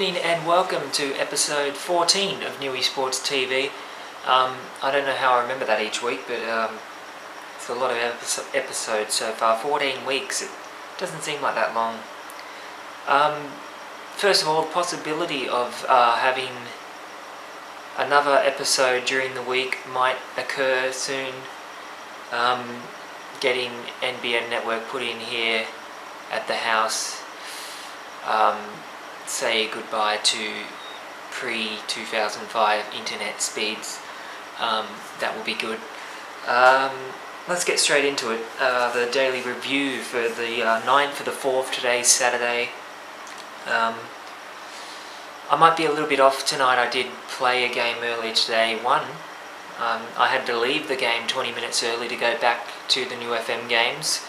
evening and welcome to episode 14 of Newysports TV. I don't know how I remember that each week, but it's a lot of episodes so far. 14 weeks, it doesn't seem like that long. First of all, the possibility of having another episode during the week might occur soon. Getting NBN network put in here at the house. Say goodbye to pre-2005 internet speeds. That will be good. Let's get straight into it. The daily review for the 9th of the 4th, today's Saturday. I might be a little bit off tonight. I did play a game earlier today, won. I had to leave the game 20 minutes early to go back to the new FM games.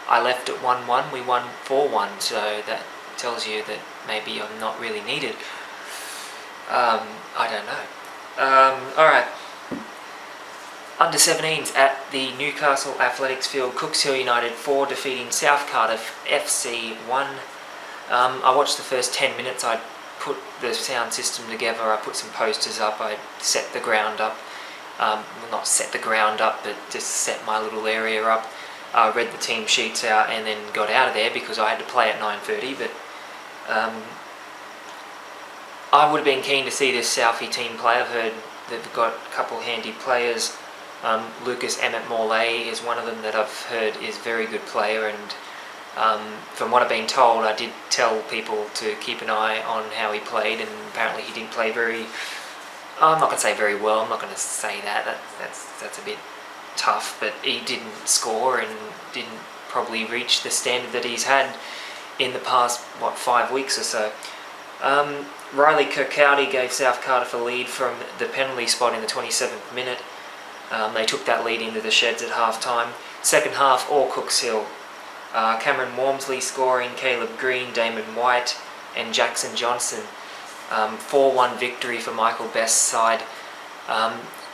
I left at 1-1, we won 4-1, so that tells you that maybe I'm not really needed. I don't know. Alright. Under 17s at the Newcastle Athletics Field, Cooks Hill United 4 defeating South Cardiff FC 1. I watched the first 10 minutes. I put the sound system together, I put some posters up, I set the ground up. Well, not set the ground up, but just set my little area up. I read the team sheets out and then got out of there because I had to play at 9:30, but I would have been keen to see this Southie team play. I've heard they've got a couple handy players. Lucas Emmett Morley is one of them that I've heard is a very good player, and from what I've been told, I did tell people to keep an eye on how he played, and apparently he didn't play very, I'm not going to say very well, I'm not going to say that, that's a bit tough, but he didn't score and didn't probably reach the standard that he's had in the past, 5 weeks or so. Riley Kirkcaldy gave South Cardiff a lead from the penalty spot in the 27th minute. They took that lead into the sheds at half time. Second half, all Cooks Hill. Cameron Walmsley scoring, Caleb Green, Damon White and Jackson Johnson. 4-1 victory for Michael Best's side.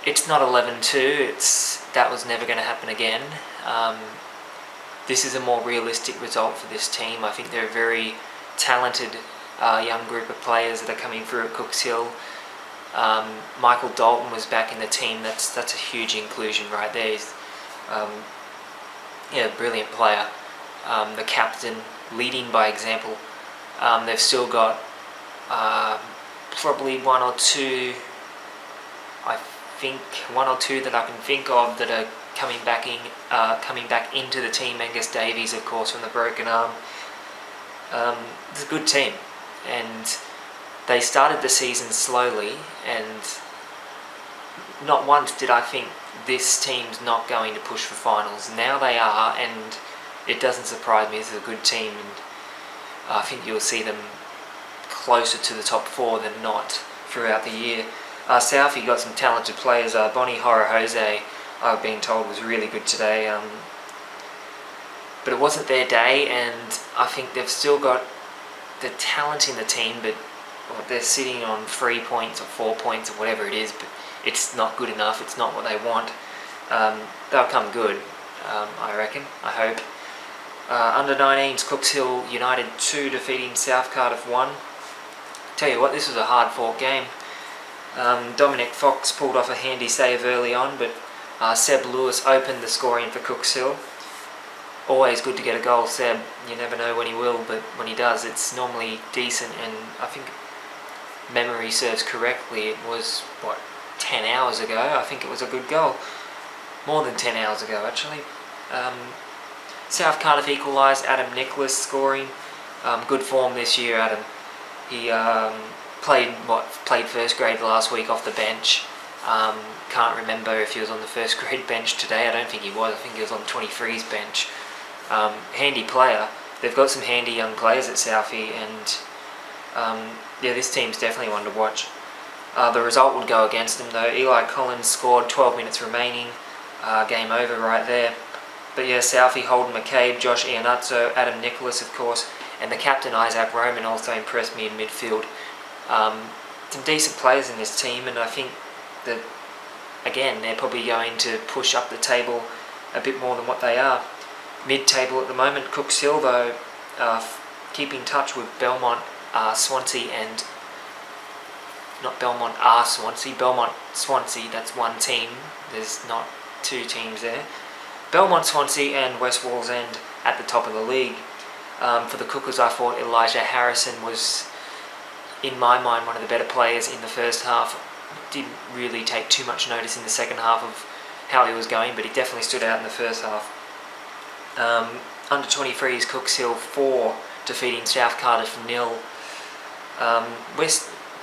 It's not 11-2, that was never going to happen again. This is a more realistic result for this team. I think they're a very talented young group of players that are coming through at Cooks Hill. Michael Dalton was back in the team. That's a huge inclusion right there. He's a brilliant player. The captain, leading by example. They've still got probably one or two that I can think of that are coming back into the team. Angus Davies, of course, from the broken arm. It's a good team, and they started the season slowly, and not once did I think this team's not going to push for finals. Now they are, and it doesn't surprise me. This is a good team, and I think you'll see them closer to the top 4 than not throughout the year. Southie got some talented players. Bonnie Horajose, I've been told, was really good today. But it wasn't their day, and I think they've still got the talent in the team, but they're sitting on 3 points or 4 points or whatever it is, but it's not good enough. It's not what they want. They'll come good, I reckon, I hope. Under 19s, Cooks Hill United 2 defeating South Cardiff 1. Tell you what, this was a hard-fought game. Dominic Fox pulled off a handy save early on, but Seb Lewis opened the scoring for Cooks Hill. Always good to get a goal, Seb. You never know when he will, but when he does, it's normally decent, and I think memory serves correctly, it was, 10 hours ago, I think it was a good goal. More than 10 hours ago, actually. South Cardiff equalised, Adam Nicholas scoring. Good form this year, Adam. He played first grade last week off the bench. Can't remember if he was on the first grade bench today. I don't think he was. I think he was on the 23's bench. Handy player. They've got some handy young players at Southie, and this team's definitely one to watch. The result would go against them though. Eli Collins scored, 12 minutes remaining. Game over right there. But yeah, Southie, Holden McCabe, Josh Iannazzo, Adam Nicholas, of course, and the captain Isaac Roman also impressed me in midfield. Some decent players in this team, and I think that, again, they're probably going to push up the table a bit more than what they are. Mid-table at the moment, Cooks Hill, though, keep in touch with Belmont, Swansea and not Belmont are Swansea. Belmont Swansea, that's one team. There's not two teams there. Belmont Swansea and West Wallsend at the top of the league. For the Cookers, I thought Elijah Harrison was, in my mind, one of the better players in the first half. Didn't really take too much notice in the second half of how he was going, but he definitely stood out in the first half. Under 23s, Cooks Hill 4, defeating South Cardiff 0.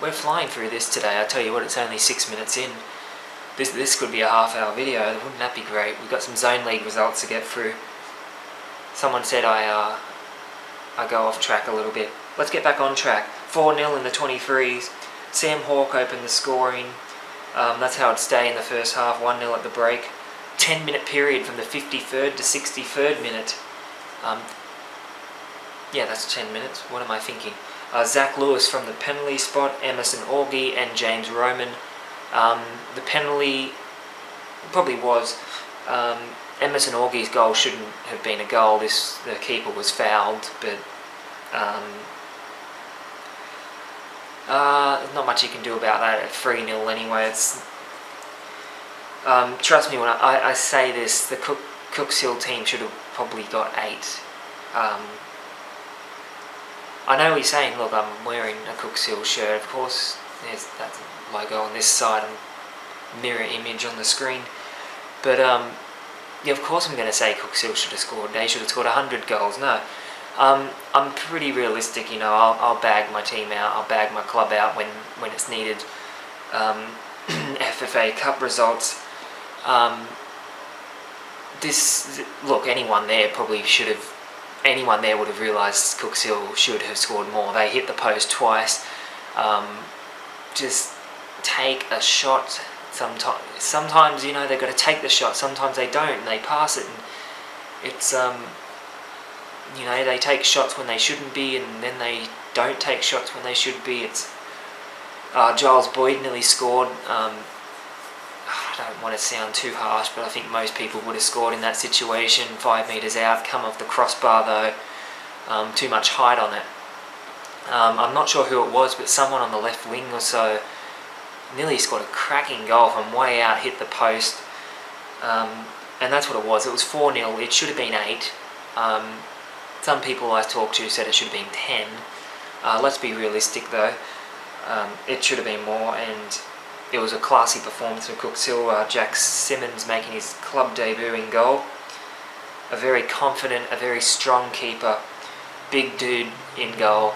We're flying through this today. I tell you what, it's only 6 minutes in. This could be a half-hour video. Wouldn't that be great? We've got some zone league results to get through. Someone said I go off track a little bit. Let's get back on track. 4-0 in the 23s. Sam Hawke opened the scoring. That's how it'd stay in the first half. 1-0 at the break. 10-minute period from the 53rd to 63rd minute. Yeah, that's 10 minutes. What am I thinking? Zach Lewis from the penalty spot, Emerson Augie and James Roman. The penalty probably was. Emerson Augie's goal shouldn't have been a goal. The keeper was fouled, but not much you can do about that at 3-0 anyway. It's trust me when I say this, the Cooks Hill team should have probably got 8. I know he's saying, look, I'm wearing a Cooks Hill shirt. Of course, there's that logo on this side and mirror image on the screen. But yeah, of course I'm going to say Cooks Hill should have scored. They should have scored 100 goals. No, I'm pretty realistic. You know, I'll bag my team out. I'll bag my club out when it's needed. FFA Cup results. Look, anyone there probably should have. Anyone there would have realised Cooks Hill should have scored more. They hit the post twice. Just take a shot. Sometimes you know they've got to take the shot. Sometimes they don't, and they pass it. And it's you know, they take shots when they shouldn't be, and then they don't take shots when they should be. It's Giles Boyd nearly scored. I don't want to sound too harsh, but I think most people would have scored in that situation. 5 metres out, come off the crossbar though. Too much height on it. I'm not sure who it was, but someone on the left wing or so nearly scored a cracking goal from way out, hit the post. And that's what it was. It was 4-0. It should have been 8. Some people I talked to said it should have been 10. Let's be realistic though. It should have been more, and it was a classy performance from Cooks Hill. Jack Simmons making his club debut in goal. A very confident, a very strong keeper. Big dude in goal.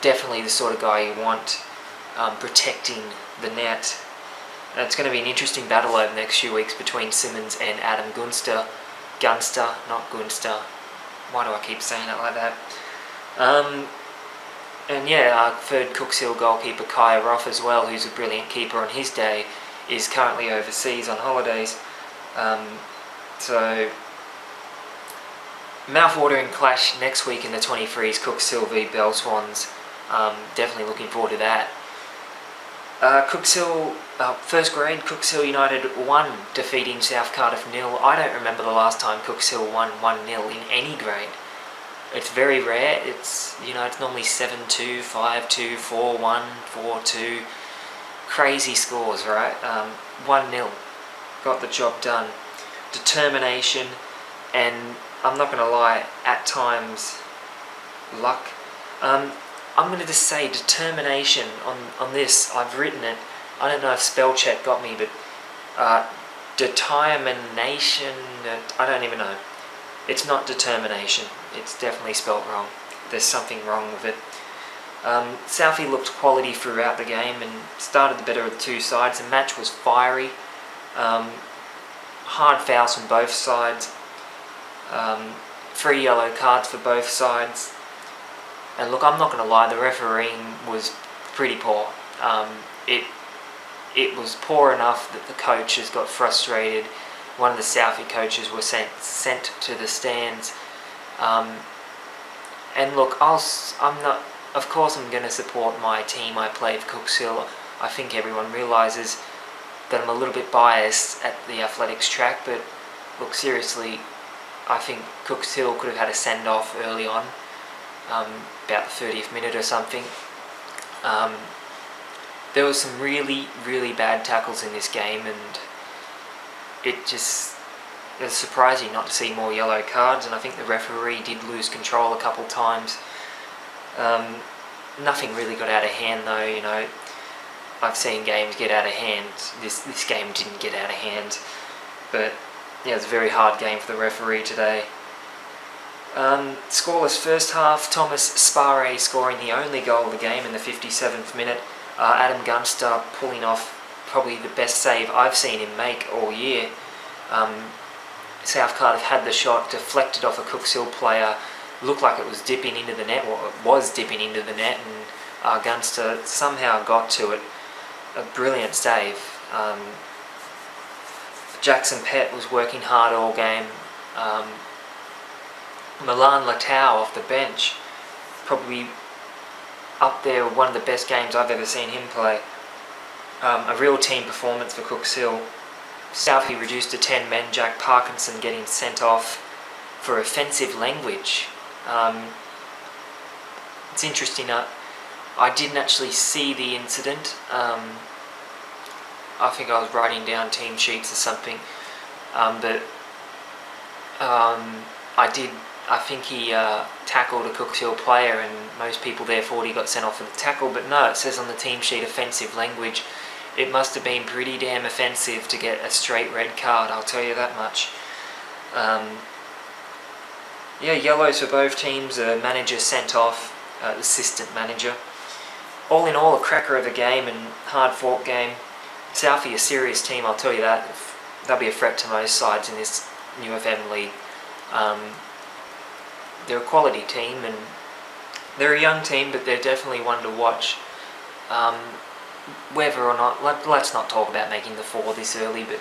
Definitely the sort of guy you want protecting the net. And it's going to be an interesting battle over the next few weeks between Simmons and Adam Gunster. Gunster, not Gunster. Why do I keep saying it like that? And yeah, third Cooks Hill goalkeeper Kahibah as well, who's a brilliant keeper on his day, is currently overseas on holidays. So, mouth-watering clash next week in the 23s, Cooks Hill v Belswans. Definitely looking forward to that. Cooks Hill, first grade, Cooks Hill United 1, defeating South Cardiff 0. I don't remember the last time Cooks Hill won 1-0 in any grade. It's very rare. It's, you know, it's normally 7-2, 5-2, 4-1, 4-2. Crazy scores, right? 1-0. Got the job done. Determination, and I'm not going to lie, at times, luck. I'm going to just say determination on this. I've written it. I don't know if spell check got me, but determination, I don't even know. It's not determination. It's definitely spelt wrong. There's something wrong with it. Southie looked quality throughout the game and started the better of the two sides. The match was fiery. Hard fouls from both sides. 3 yellow cards for both sides. And look, I'm not going to lie, the refereeing was pretty poor. It was poor enough that the coaches got frustrated. One of the Southie coaches was sent to the stands. And look, of course I'm going to support my team. I play for Cooks Hill. I think everyone realises that I'm a little bit biased at the athletics track, but look, seriously, I think Cooks Hill could have had a send-off early on, about the 30th minute or something. There was some really, really bad tackles in this game, and it was surprising not to see more yellow cards, and I think the referee did lose control a couple times. Nothing really got out of hand though, you know. I've seen games get out of hand. This game didn't get out of hand, but yeah, it was a very hard game for the referee today. Scoreless first half. Thomas Spare scoring the only goal of the game in the 57th minute. Adam Gunster pulling off probably the best save I've seen him make all year. South Cardiff had the shot, deflected off a Cooks Hill player, looked like it was dipping into the net, or it was dipping into the net, and Gunster somehow got to it. A brilliant save. Jackson Pett was working hard all game. Milan Latau off the bench, probably up there, one of the best games I've ever seen him play. A real team performance for Cooks Hill. Southie reduced to 10 men, Jack Parkinson getting sent off for offensive language. It's interesting, I didn't actually see the incident. I think I was writing down team sheets or something, but I think he tackled a Cooks Hill player, and most people there thought he got sent off for the tackle, but no, it says on the team sheet offensive language. It must have been pretty damn offensive to get a straight red card, I'll tell you that much. Yeah, yellows for both teams, manager sent off, assistant manager. All in all, a cracker of a game and hard-fought game. Southie, a serious team, I'll tell you that. They'll be a threat to most sides in this new FM league. They're a quality team, and they're a young team, but they're definitely one to watch. Whether or not, let's not talk about making the four this early, but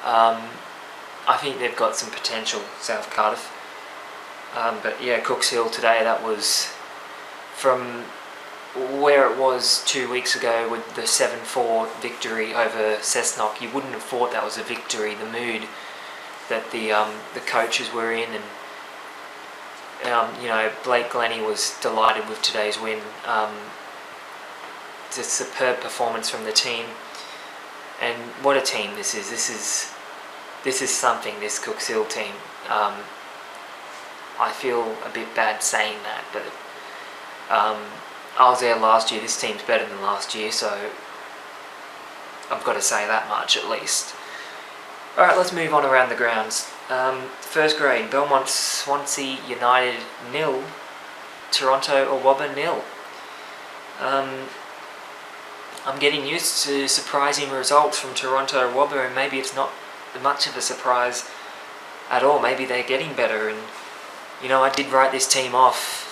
I think they've got some potential, South Cardiff. But yeah, Cooks Hill today, that was from where it was 2 weeks ago with the 7-4 victory over Cessnock. You wouldn't have thought that was a victory. The mood that the coaches were in, and you know, Blake Glennie was delighted with today's win. It's a superb performance from the team, and what a team this is. This is something, this Cooks Hill team. I feel a bit bad saying that, but I was there last year. This team's better than last year, so I've got to say that much at least. Alright, let's move on around the grounds. First grade, Belmont Swansea United 0, Toronto Awabba 0. I'm getting used to surprising results from Toronto Awabba, and maybe it's not much of a surprise at all. Maybe they're getting better, and you know, I did write this team off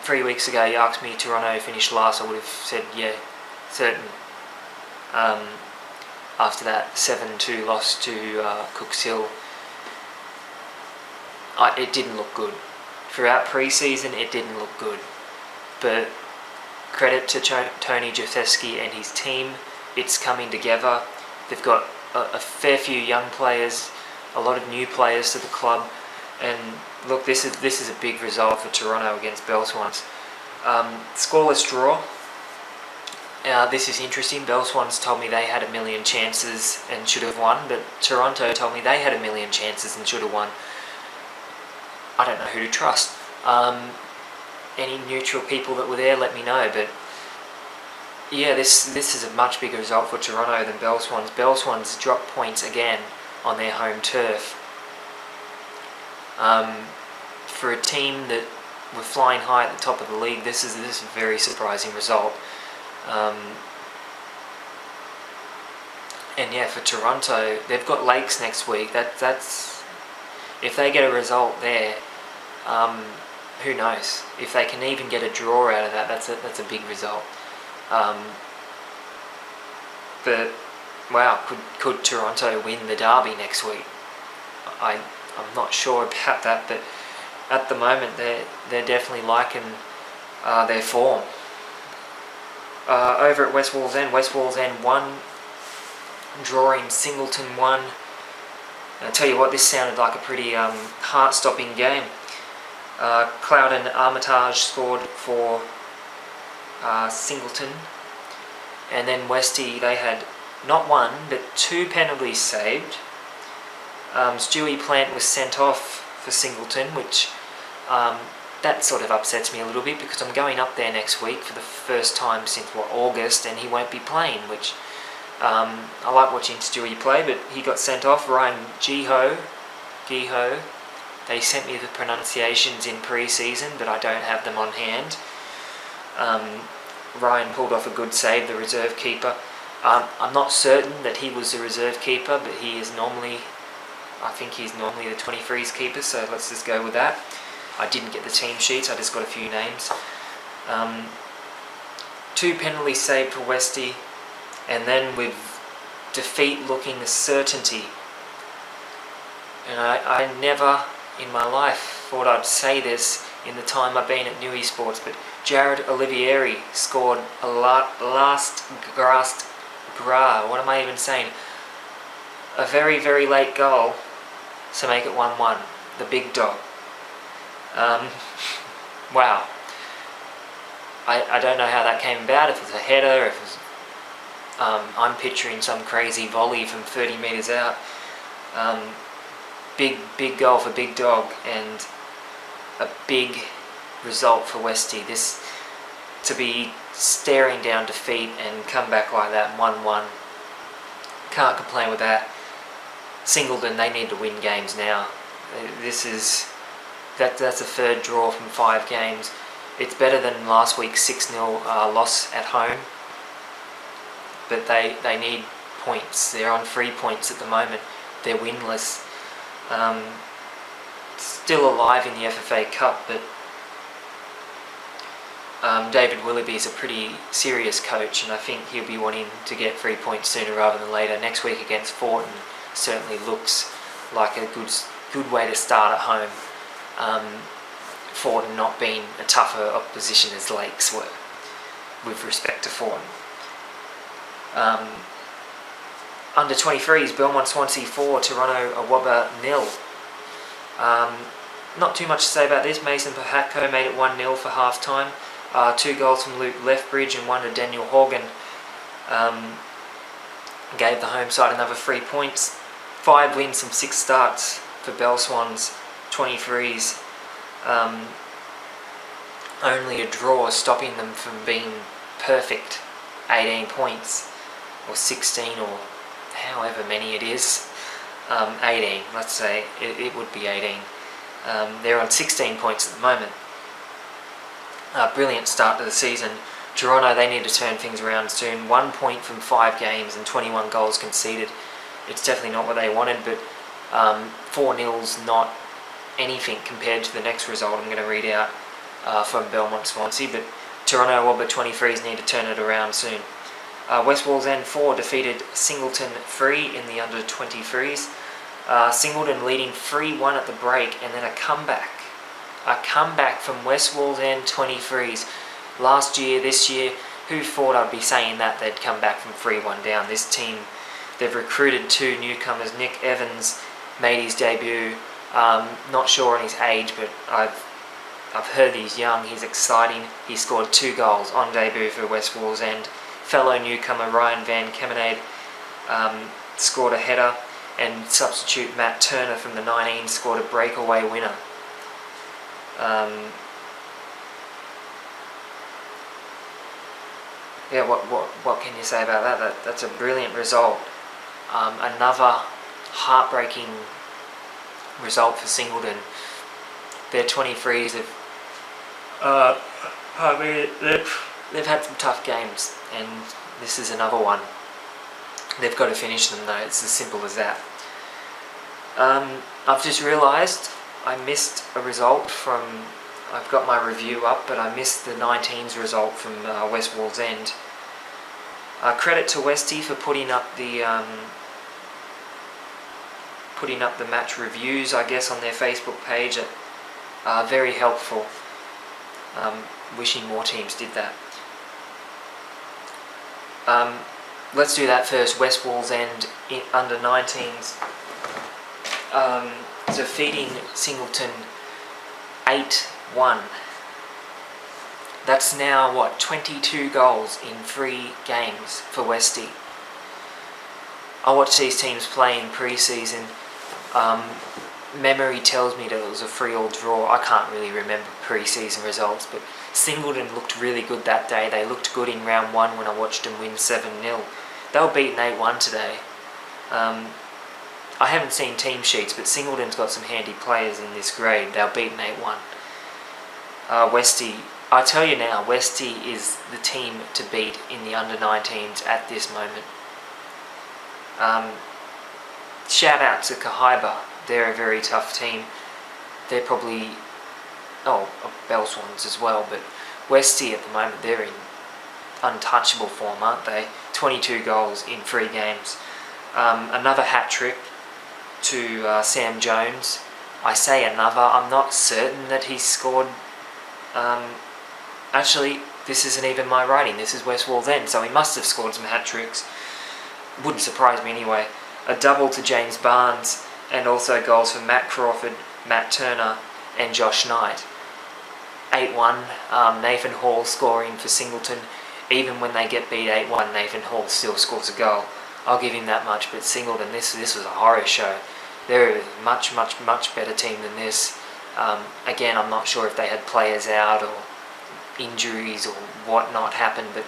3 weeks ago. You asked me Toronto finished last, I would have said yeah, certain. After that 7-2 loss to Cooks Hill, it didn't look good. Throughout pre-season, it didn't look good. But credit to Tony Jafeski and his team. It's coming together. They've got a fair few young players, a lot of new players to the club, and look, this is a big result for Toronto against Belswans. Scoreless draw. This is interesting. Belswans told me they had 1 million chances and should have won, but Toronto told me they had 1 million chances and should have won. I don't know who to trust. Any neutral people that were there, let me know. But yeah, this is a much bigger result for Toronto than Belswans. Belswans dropped points again on their home turf. For a team that were flying high at the top of the league, this is a very surprising result. And yeah, for Toronto, they've got Lakes next week. That's if they get a result there, who knows? If they can even get a draw out of that, that's a big result. But wow, could Toronto win the derby next week? I'm not sure about that, but at the moment they're definitely liking their form. Over at West Wallsend 1, drawing Singleton 1. I'll tell you what, this sounded like a pretty heart-stopping game. Cloud and Armitage scored for Singleton, and then Westy, they had not one but 2 penalties saved. Stewie Plant was sent off for Singleton, which that sort of upsets me a little bit, because I'm going up there next week for the first time since August, and he won't be playing, which I like watching Stewie play, but he got sent off. Ryan Giho, they sent me the pronunciations in pre-season, but I don't have them on hand. Ryan pulled off a good save, the reserve keeper. I'm not certain that he was the reserve keeper, but he is normally, I think he's normally the 23's keeper, so let's just go with that. I didn't get the team sheets, I just got a few names. 2 penalties saved for Westy, and then with defeat looking a certainty. And I never in my life thought I'd say this in the time I've been at Newysports, but Jared Olivieri scored a what am I even saying? A very, very late goal to make it 1-1. The big dog. Wow. I don't know how that came about, if it was a header, if it was, I'm picturing some crazy volley from 30 metres out. Big goal for Big Dog, and a big result for Westy. This, to be staring down defeat and come back like that, 1-1. Can't complain with that. Singleton, they need to win games now. That's a third draw from 5 games. It's better than last week's 6-0 loss at home, but they need points. They're on 3 points at the moment. They're winless. Still alive in the FFA Cup, but David Willoughby is a pretty serious coach, and I think he'll be wanting to get 3 points sooner rather than later. Next week against Thornton certainly looks like a good way to start at home. Thornton not being a tougher opposition as Lakes were, with respect to Thornton. Under 23s, Belmont Swansea 4, Toronto Awaba 0. Not too much to say about this. Mason Pahatko made it 1-0 for half time. 2 goals from Luke Lethbridge and 1 to Daniel Horgan. Gave the home side another 3 points. 5 wins from 6 starts for Belswans 23s. Only a draw stopping them from being perfect. 18 points, or 16, or however many it is. 18, let's say. It would be 18. They're on 16 points at the moment. Brilliant start to the season. Toronto, they need to turn things around soon. 1 point from 5 games and 21 goals conceded. It's definitely not what they wanted, but 4-0's not anything compared to the next result I'm going to read out from Belmont Swansea, but Toronto Awaba 23s need to turn it around soon. West Wallsend 4 defeated Singleton 3 in the under 23s. Singleton leading 3-1 at the break, and then a comeback from West Wallsend 23s. Last year, this year, who thought I'd be saying that they'd come back from 3-1 down? This team, they've recruited 2 newcomers. Nick Evans made his debut. Not sure on his age, but I've heard he's young, he's exciting. He scored 2 goals on debut for West Wallsend. Fellow newcomer Ryan Van Kemenade scored a header, and substitute Matt Turner from the 19 scored a breakaway winner. Yeah, what can you say about that? That's a brilliant result. Another heartbreaking result for Singleton. Their 23s they've had some tough games, and this is another one. They've got to finish them though, it's as simple as that. I've just realised I missed a result from, I've got my review up, but I missed the 19s result from West Wallsend. Credit to Westy for putting up the match reviews, I guess, on their Facebook page. Very helpful. Wishing more teams did that. Let's do that first. West Wallsend under 19s defeating Singleton 8-1. That's now, what, 22 goals in 3 games for Westie. I watched these teams play in pre-season. Memory tells me that it was a 3-3 draw. I can't really remember pre-season results, but Singleton looked really good that day. They looked good in round 1 when I watched them win 7-0. They were beaten 8-1 today. I haven't seen team sheets, but Singleton's got some handy players in this grade. They were beaten 8-1. Westie, I tell you now, Westie is the team to beat in the under-19s at this moment. Shout out to Kahibah. They're a very tough team. They're probably, Belswans as well, but Westie at the moment, they're in untouchable form, aren't they? 22 goals in 3 games. Another hat-trick to Sam Jones. I say another, I'm not certain that he's scored. Actually, this isn't even my writing, this is West Wallsend, so he must have scored some hat-tricks. Wouldn't surprise me anyway. A double to James Barnes, and also goals for Matt Crawford, Matt Turner and Josh Knight. 8-1, Nathan Hall scoring for Singleton. Even when they get beat 8-1, Nathan Hall still scores a goal. I'll give him that much, but Singleton, this was a horror show. They're a much better team than this. Again, I'm not sure if they had players out or injuries or whatnot happened, but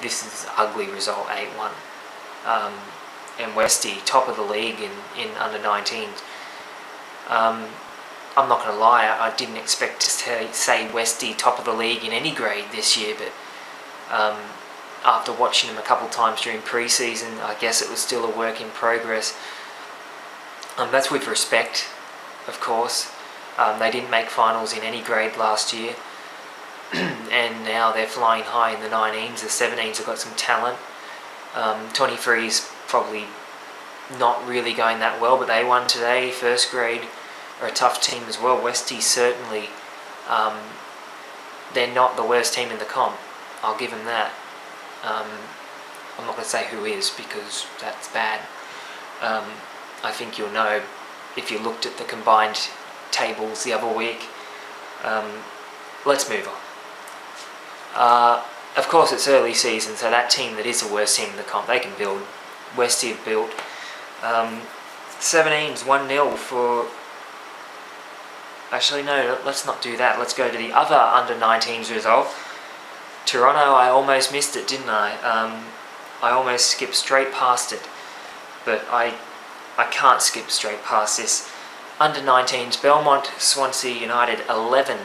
this is an ugly result, 8-1. And Westie, top of the league in under-19s. I'm not going to lie, I didn't expect to say Westie top of the league in any grade this year, but after watching them a couple times during pre-season, I guess it was still a work in progress. That's with respect, of course. They didn't make finals in any grade last year, and now they're flying high in the 19s. The 17s have got some talent. 23s probably not really going that well, but they won today. First grade are a tough team as well. Westie certainly, they're not the worst team in the comp. I'll give them that. I'm not going to say who is, because that's bad. I think you'll know if you looked at the combined tables the other week. Let's move on. Of course, it's early season, so that team that is the worst team in the comp, they can build. Westie have built. 17s, 1-0 for... Actually, no, let's not do that. Let's go to the other under-19s result. Toronto, I almost missed it, didn't I? I almost skipped straight past it. But I can't skip straight past this. Under-19s, Belmont, Swansea United 11,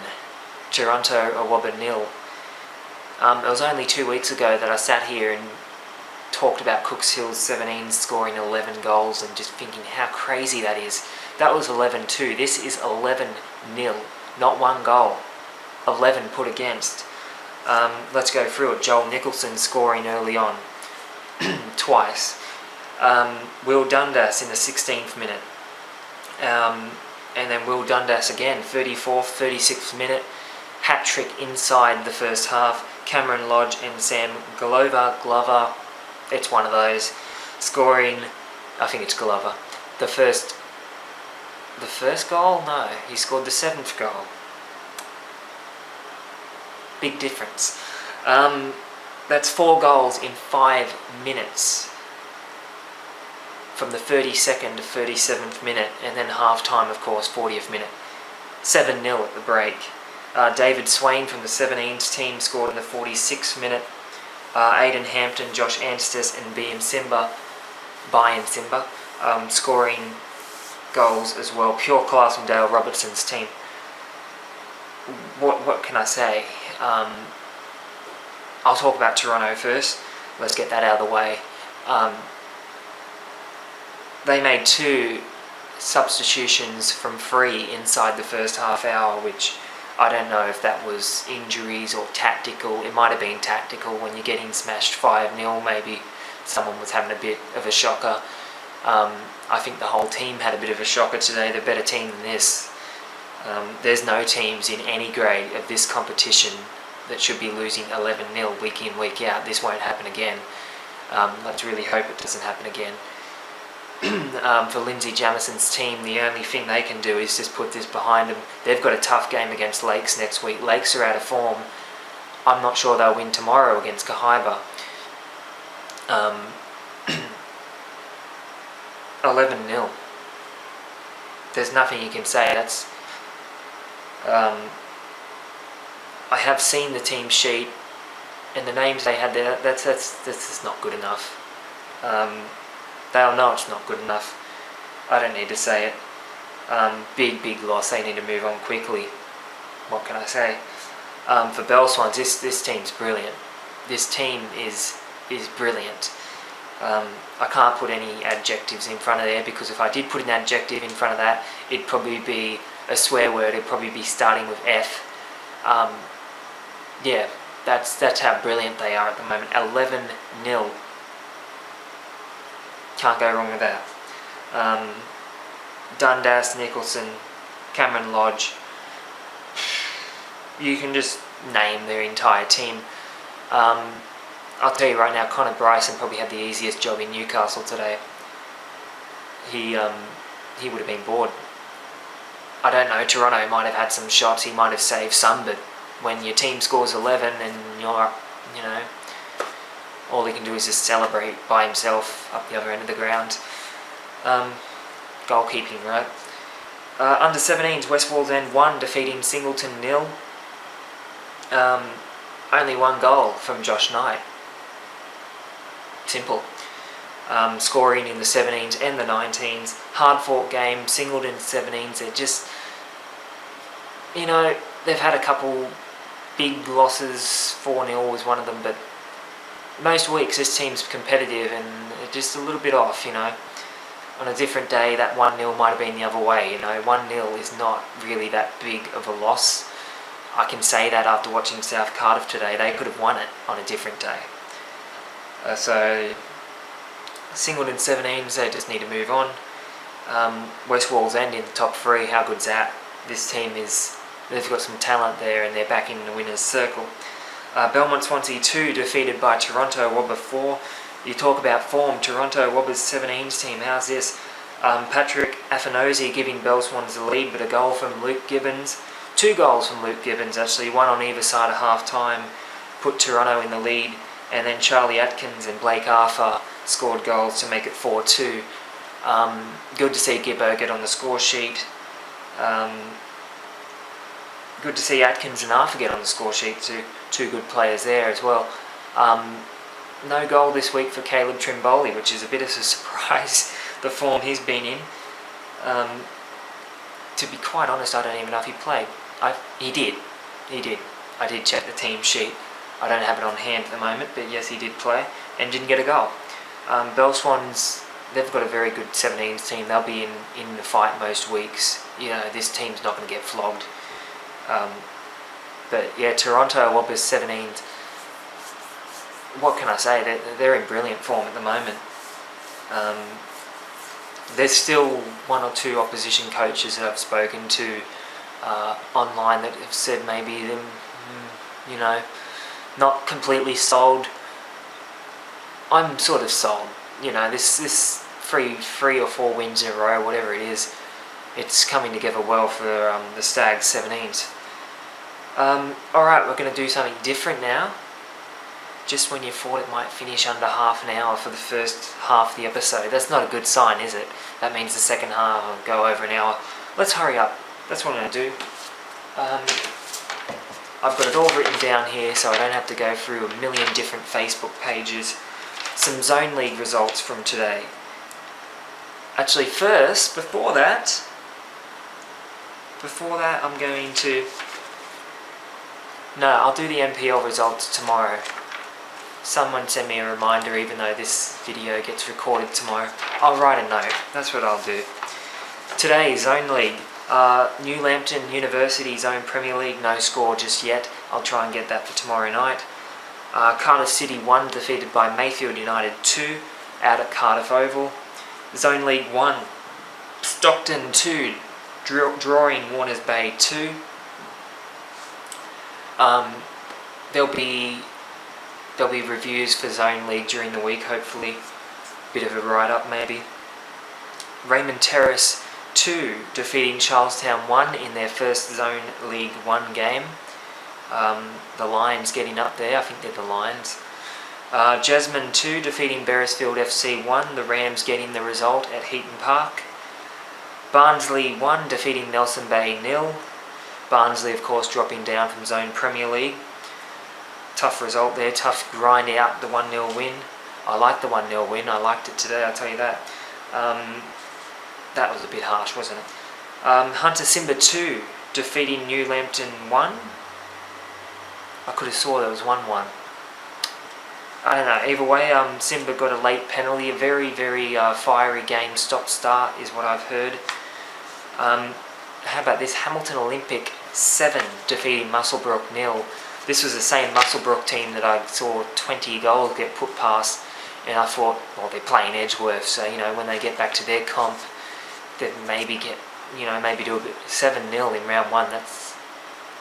Toronto Awaba 0. It was only 2 weeks ago that I sat here and talked about Cooks Hill's 17s scoring 11 goals and just thinking how crazy that is. That was 11-2. This is 11-0. Not 1 goal. 11 put against. Let's go through it. Joel Nicholson scoring early on. Twice. Will Dundas in the 16th minute. And then Will Dundas again, 34th, 36th minute. Hat-trick inside the first half. Cameron Lodge and Sam Glover, it's one of those, scoring, I think it's Glover, the first goal? No, he scored the 7th goal. Big difference. That's 4 goals in 5 minutes. From the 32nd to 37th minute, and then half-time, of course, 40th minute. 7-0 at the break. David Swain from the 17s team scored in the 46th minute. Aidan Hampton, Josh Anstis and Bian Simba scoring goals as well. Pure class from Dale Robertson's team. What can I say? I'll talk about Toronto first. Let's get that out of the way. They made 2 substitutions from free inside the first half hour, which I don't know if that was injuries or tactical. It might have been tactical. When you're getting smashed 5-0, maybe someone was having a bit of a shocker. I think the whole team had a bit of a shocker today. They're a better team than this. There's no teams in any grade of this competition that should be losing 11-0 week in, week out. This won't happen again. Let's really hope it doesn't happen again. For Lindsay Jamison's team, the only thing they can do is just put this behind them. They've got a tough game against Lakes next week. Lakes are out of form. I'm not sure they'll win tomorrow against Kahibah. 11-0. There's nothing you can say. That's. I have seen the team sheet and the names they had there. That's just not good enough. They'll know it's not good enough. I don't need to say it. Big loss. They need to move on quickly. What can I say? For Belswans, this team's brilliant. This team is brilliant. I can't put any adjectives in front of there, because if I did put an adjective in front of that, it'd probably be a swear word. It'd probably be starting with F. Yeah, that's how brilliant they are at the moment. 11-0. Can't go wrong with that. Dundas, Nicholson, Cameron Lodge. You can just name their entire team. I'll tell you right now, Connor Bryson probably had the easiest job in Newcastle today. He would have been bored. I don't know, Toronto might have had some shots, he might have saved some, but when your team scores 11 and you're, all he can do is just celebrate by himself up the other end of the ground. Goalkeeping, right? Under 17s, Wallsend 1 defeating Singleton 0. Only one goal from Josh Knight. Simple. Scoring in the 17s and the 19s. Hard fought game. Singleton 17s. They're just, they've had a couple big losses. 4-0 was one of them, but most weeks this team's competitive and just a little bit off. On a different day, that 1-0 might have been the other way. 1-0 is not really that big of a loss. I can say that after watching South Cardiff today. They could have won it on a different day. So, Singleton 17s, they just need to move on. West Wallsend in the top 3, how good's that? This team they've got some talent there and they're back in the winner's circle. Belmont Swansea 2 defeated by Toronto Wobber 4. You talk about form, Toronto Wobbers 17s team, how's this? Patrick Afinosi giving Belswans the lead, but a goal from Luke Gibbons. 2 goals from Luke Gibbons actually, one on either side of half time, put Toronto in the lead, and then Charlie Atkins and Blake Arthur scored goals to make it 4-2. Good to see Gibbo get on the score sheet. Good to see Atkins and Arthur get on the score sheet too. 2 good players there as well. No goal this week for Caleb Trimboli, which is a bit of a surprise, the form he's been in. To be quite honest, I don't even know if he played. He did. I did check the team sheet. I don't have it on hand at the moment, but yes, he did play and didn't get a goal. Belswans, they've got a very good 17s team. They'll be in the fight most weeks. This team's not going to get flogged. But yeah, Toronto Wobbers 17s. What can I say? They're in brilliant form at the moment. There's still 1 or 2 opposition coaches that I've spoken to online that have said maybe them, not completely sold. I'm sort of sold. This 3 or 4 wins in a row, whatever it is, it's coming together well for the Stags 17s. Alright, we're going to do something different now. Just when you thought it might finish under half an hour for the first half of the episode. That's not a good sign, is it? That means the second half will go over an hour. Let's hurry up. That's what I'm going to do. I've got it all written down here so I don't have to go through a million different Facebook pages. Some Zone League results from today. Actually, first, before that, I'm going to... No, I'll do the NPL results tomorrow. Someone send me a reminder, even though this video gets recorded tomorrow. I'll write a note. That's what I'll do. Today, Zone League. New Lambton University Zone Premier League. No score just yet. I'll try and get that for tomorrow night. Cardiff City 1 defeated by Mayfield United 2 out at Cardiff Oval. Zone League 1. Stockton 2 drawing Warners Bay 2. There'll be reviews for Zone League during the week, hopefully. Bit of a write-up, maybe. Raymond Terrace 2 defeating Charlestown 1 in their first Zone League 1 game. The Lions getting up there. I think they're the Lions. Jasmine 2 defeating Beresfield FC 1. The Rams getting the result at Heaton Park. Barnsley 1 defeating Nelson Bay 0. Barnsley, of course, dropping down from Zone Premier League. Tough result there. Tough grind out the 1-0 win. I like the 1-0 win. I liked it today, I'll tell you that. That was a bit harsh, wasn't it? Hunter Simba 2 defeating New Lambton 1. I could have swore there was 1-1. I don't know. Either way, Simba got a late penalty. A very, very fiery game, stop-start is what I've heard. How about this? Hamilton Olympic 7 defeating Muswellbrook 0. This was the same Muswellbrook team that I saw 20 goals get put past, and I thought, well, they're playing Edgeworth, so when they get back to their comp, they maybe get, maybe do a bit 7-0 in round 1.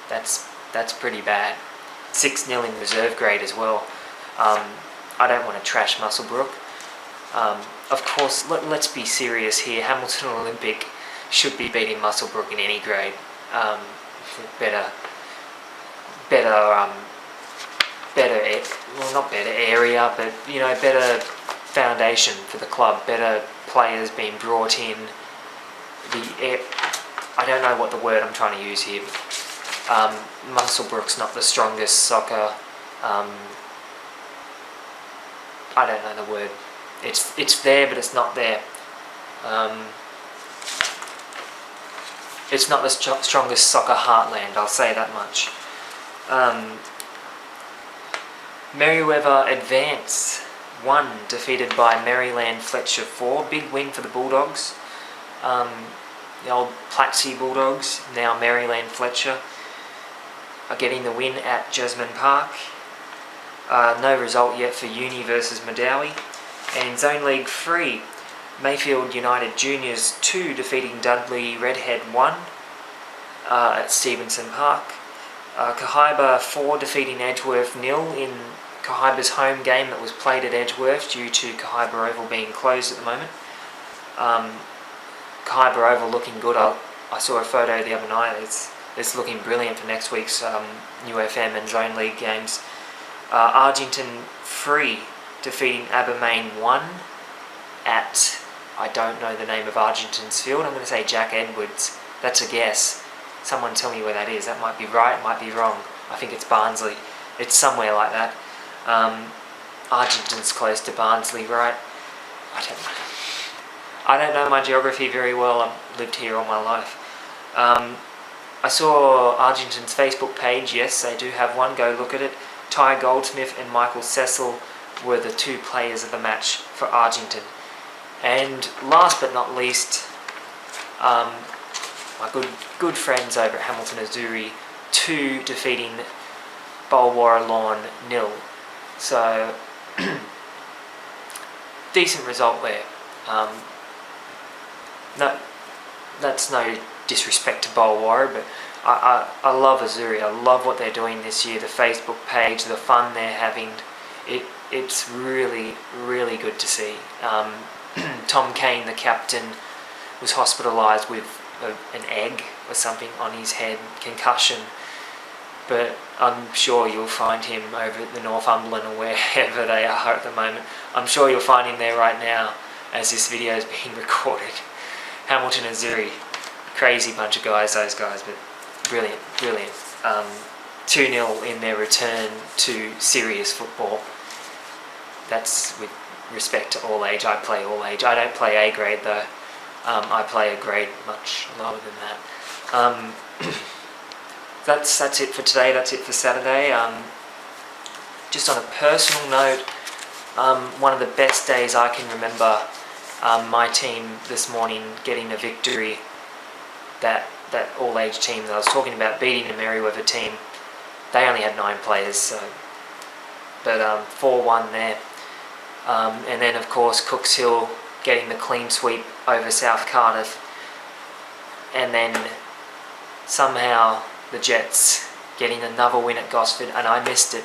That's pretty bad. 6-0 in reserve grade as well. I don't want to trash Muswellbrook. Of course, let's be serious here. Hamilton Olympic should be beating Muswellbrook in any grade. Not better area, but better foundation for the club. Better players being brought in. I don't know what the word I'm trying to use here. Muswellbrook's not the strongest soccer. I don't know the word. It's there, but it's not there. It's not the strongest soccer heartland, I'll say that much. Merriweather Advance 1 defeated by Maryland Fletcher 4. Big win for the Bulldogs. The old Platsy Bulldogs, now Maryland Fletcher, are getting the win at Jasmine Park. No result yet for Uni versus Madawi. And Zone League 3, Mayfield United Juniors 2 defeating Dudley Redhead 1 at Stevenson Park. Kahibah 4 defeating Edgeworth 0 in Kahibah's home game that was played at Edgeworth due to Kahibah Oval being closed at the moment. Kahibah Oval looking good. I saw a photo the other night. It's looking brilliant for next week's New FM and Zone League games. Argington 3 defeating Abermain 1 at, I don't know the name of Argington's field. I'm going to say Jack Edwards. That's a guess. Someone tell me where that is. That might be right, might be wrong. I think it's Barnsley. It's somewhere like that. Argington's close to Barnsley, right? I don't know my geography very well. I've lived here all my life. I saw Argington's Facebook page. Yes, they do have one. Go look at it. Ty Goldsmith and Michael Cecil were the 2 players of the match for Argington. And last but not least, my good friends over at Hamilton Azuri 2 defeating Bulwarra Lawn 0. So, decent result there. No, that's no disrespect to Bulwarra, but I love Azuri. I love what they're doing this year. The Facebook page, the fun they're having. It's really, really good to see. Tom Kane, the captain, was hospitalised with an egg or something on his head, concussion. But I'm sure you'll find him over at the Northumberland or wherever they are at the moment. I'm sure you'll find him there right now as this video is being recorded. Hamilton Azuri, crazy bunch of guys, those guys, but brilliant, brilliant. 2-0 in their return to serious football. That's with respect to all age. I play all age. I don't play A grade though. I play a grade much lower than that. That's it for today. That's it for Saturday. Just on a personal note, one of the best days I can remember. My team this morning getting a victory. That all-age team that I was talking about beating the Merriweather team. They only had 9 players, so but 4-1 there. And then of course Cooks Hill getting the clean sweep over South Cardiff, and then somehow the Jets getting another win at Gosford, and I missed it.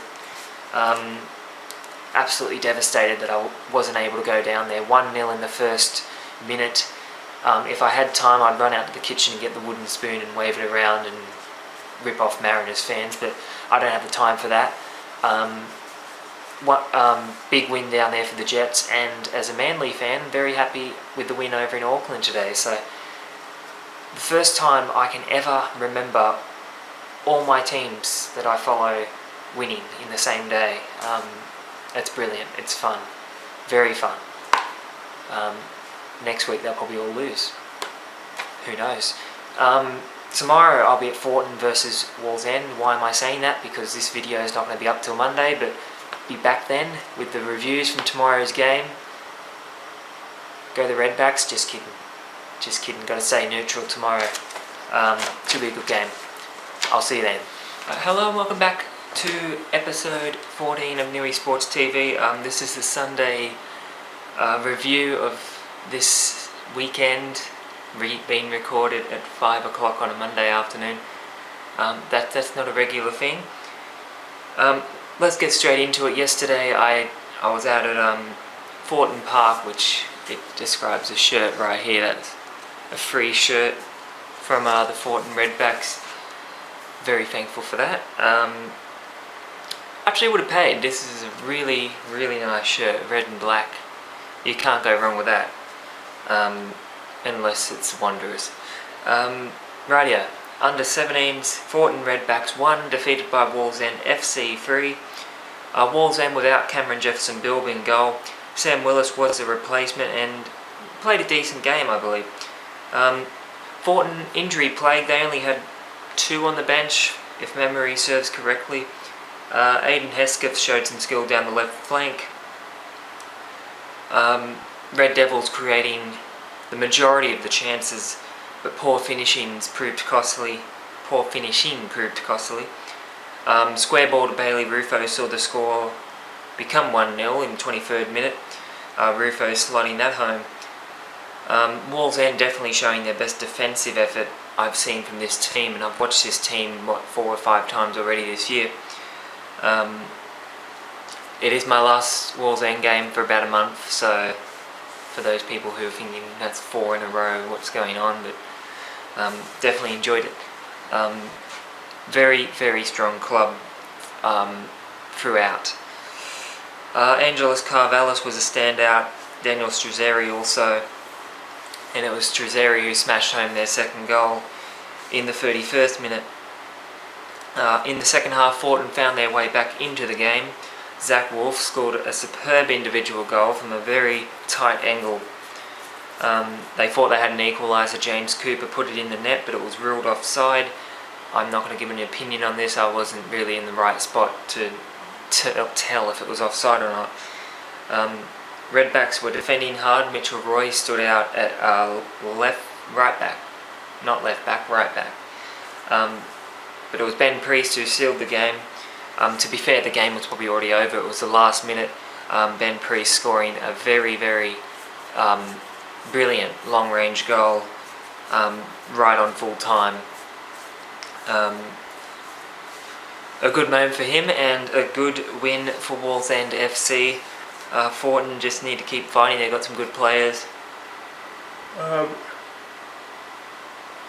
Absolutely devastated that I wasn't able to go down there. 1-0 in the first minute. If I had time, I'd run out to the kitchen and get the wooden spoon and wave it around and rip off Mariners fans, but I don't have the time for that. Big win down there for the Jets, and as a Manly fan, very happy with the win over in Auckland today. So the first time I can ever remember all my teams that I follow winning in the same day. It's brilliant. It's fun. Very fun. Next week they'll probably all lose. Who knows? Tomorrow I'll be at Thornton versus Wallsend. Why am I saying that? Because this video is not going to be up till Monday, but be back then with the reviews from tomorrow's game. Go the Redbacks. Just kidding. Just kidding. Got to stay neutral tomorrow. Should be a good game. I'll see you then. Hello and welcome back to episode 14 of Newysports TV. This is the Sunday review of this weekend, being recorded at 5 o'clock on a Monday afternoon. That's not a regular thing. Let's get straight into it. Yesterday I was out at Thornton Park, which it describes a shirt right here. That's a free shirt from the Thornton Redbacks. Very thankful for that. Actually would have paid. This is a really, really nice shirt, red and black. You can't go wrong with that, unless it's Wanderers. Rightio, under 17s, Thornton Redbacks 1, defeated by Wallsend FC 3. Wallsend without Cameron Jefferson-Bilby in goal. Sam Willis was the replacement and played a decent game, I believe. Thornton injury plague, they only had 2 on the bench, if memory serves correctly. Aiden Hesketh showed some skill down the left flank. Red Devils creating the majority of the chances, but poor finishing proved costly. Square ball to Bailey Rufo saw the score become 1-0 in the 23rd minute. Rufo slotting that home. Wallsend definitely showing their best defensive effort I've seen from this team, and I've watched this team 4 or 5 times already this year. It is my last Wallsend game for about a month, so for those people who are thinking that's 4 in a row, what's going on, but definitely enjoyed it. Very, very strong club throughout. Angelos Carvallis was a standout, Daniel Struzzeri also, and it was Struzzeri who smashed home their second goal in the 31st minute. In the second half, Thornton found their way back into the game. Zach Wolf scored a superb individual goal from a very tight angle. They thought they had an equaliser. James Cooper put it in the net, but it was ruled offside. I'm not going to give an opinion on this. I wasn't really in the right spot to tell if it was offside or not. Redbacks were defending hard. Mitchell Roy stood out at right back. But it was Ben Priest who sealed the game. To be fair, the game was probably already over. It was the last minute. Ben Priest scoring a very, very brilliant long-range goal right on full time. A good moment for him and a good win for Wallsend FC. Thornton just need to keep fighting. They've got some good players.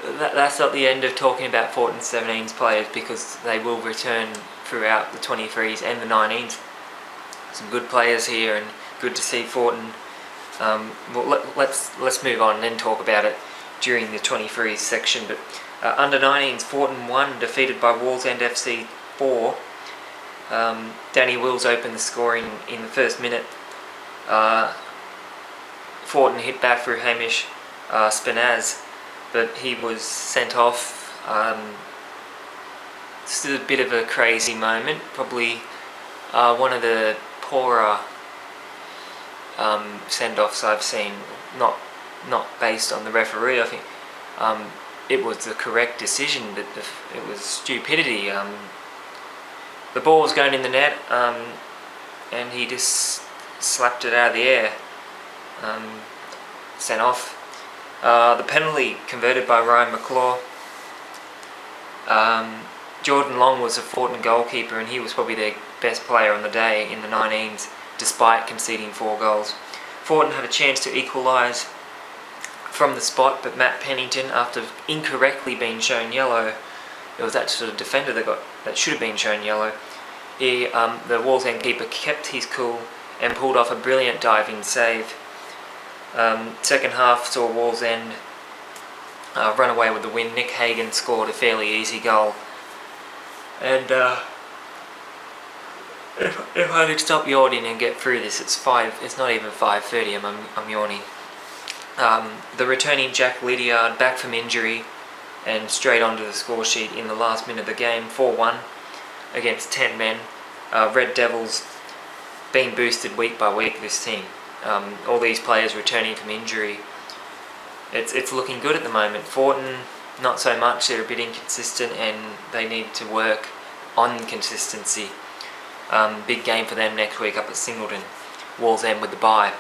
That's not the end of talking about Thornton 17's players, because they will return throughout the 23s and the 19s. Some good players here, and good to see Thornton. Well, let's move on and then talk about it during the 23s section. But under 19s, Thornton 1, defeated by Wallsend FC 4. Danny Wills opened the scoring in the first minute. Thornton hit back through Hamish Spinaz, but he was sent off. This is a bit of a crazy moment, probably one of the poorer send-offs I've seen, not based on the referee. I think it was the correct decision, but it was stupidity. The ball was going in the net, and he just slapped it out of the air. Sent off. The penalty converted by Ryan McClaw. Jordan Long was a Thornton goalkeeper, and he was probably their best player on the day in the 19s, despite conceding 4 goals. Thornton had a chance to equalise from the spot, but Matt Pennington, after incorrectly being shown yellow, it was that sort of defender that got that should have been shown yellow. The Wallsend keeper kept his cool and pulled off a brilliant diving save. Second half saw Wallsend run away with the win. Nick Hagan scored a fairly easy goal. And if I could stop yawning and get through this, it's not even 5:30. I'm yawning. The returning Jack Lydiard back from injury and straight onto the score sheet in the last minute of the game, 4-1 against 10 men. Red Devils being boosted week by week, this team. All these players returning from injury. It's looking good at the moment. Thornton, not so much. They're a bit inconsistent and they need to work on consistency. Big game for them next week up at Singleton. Wallsend with the bye.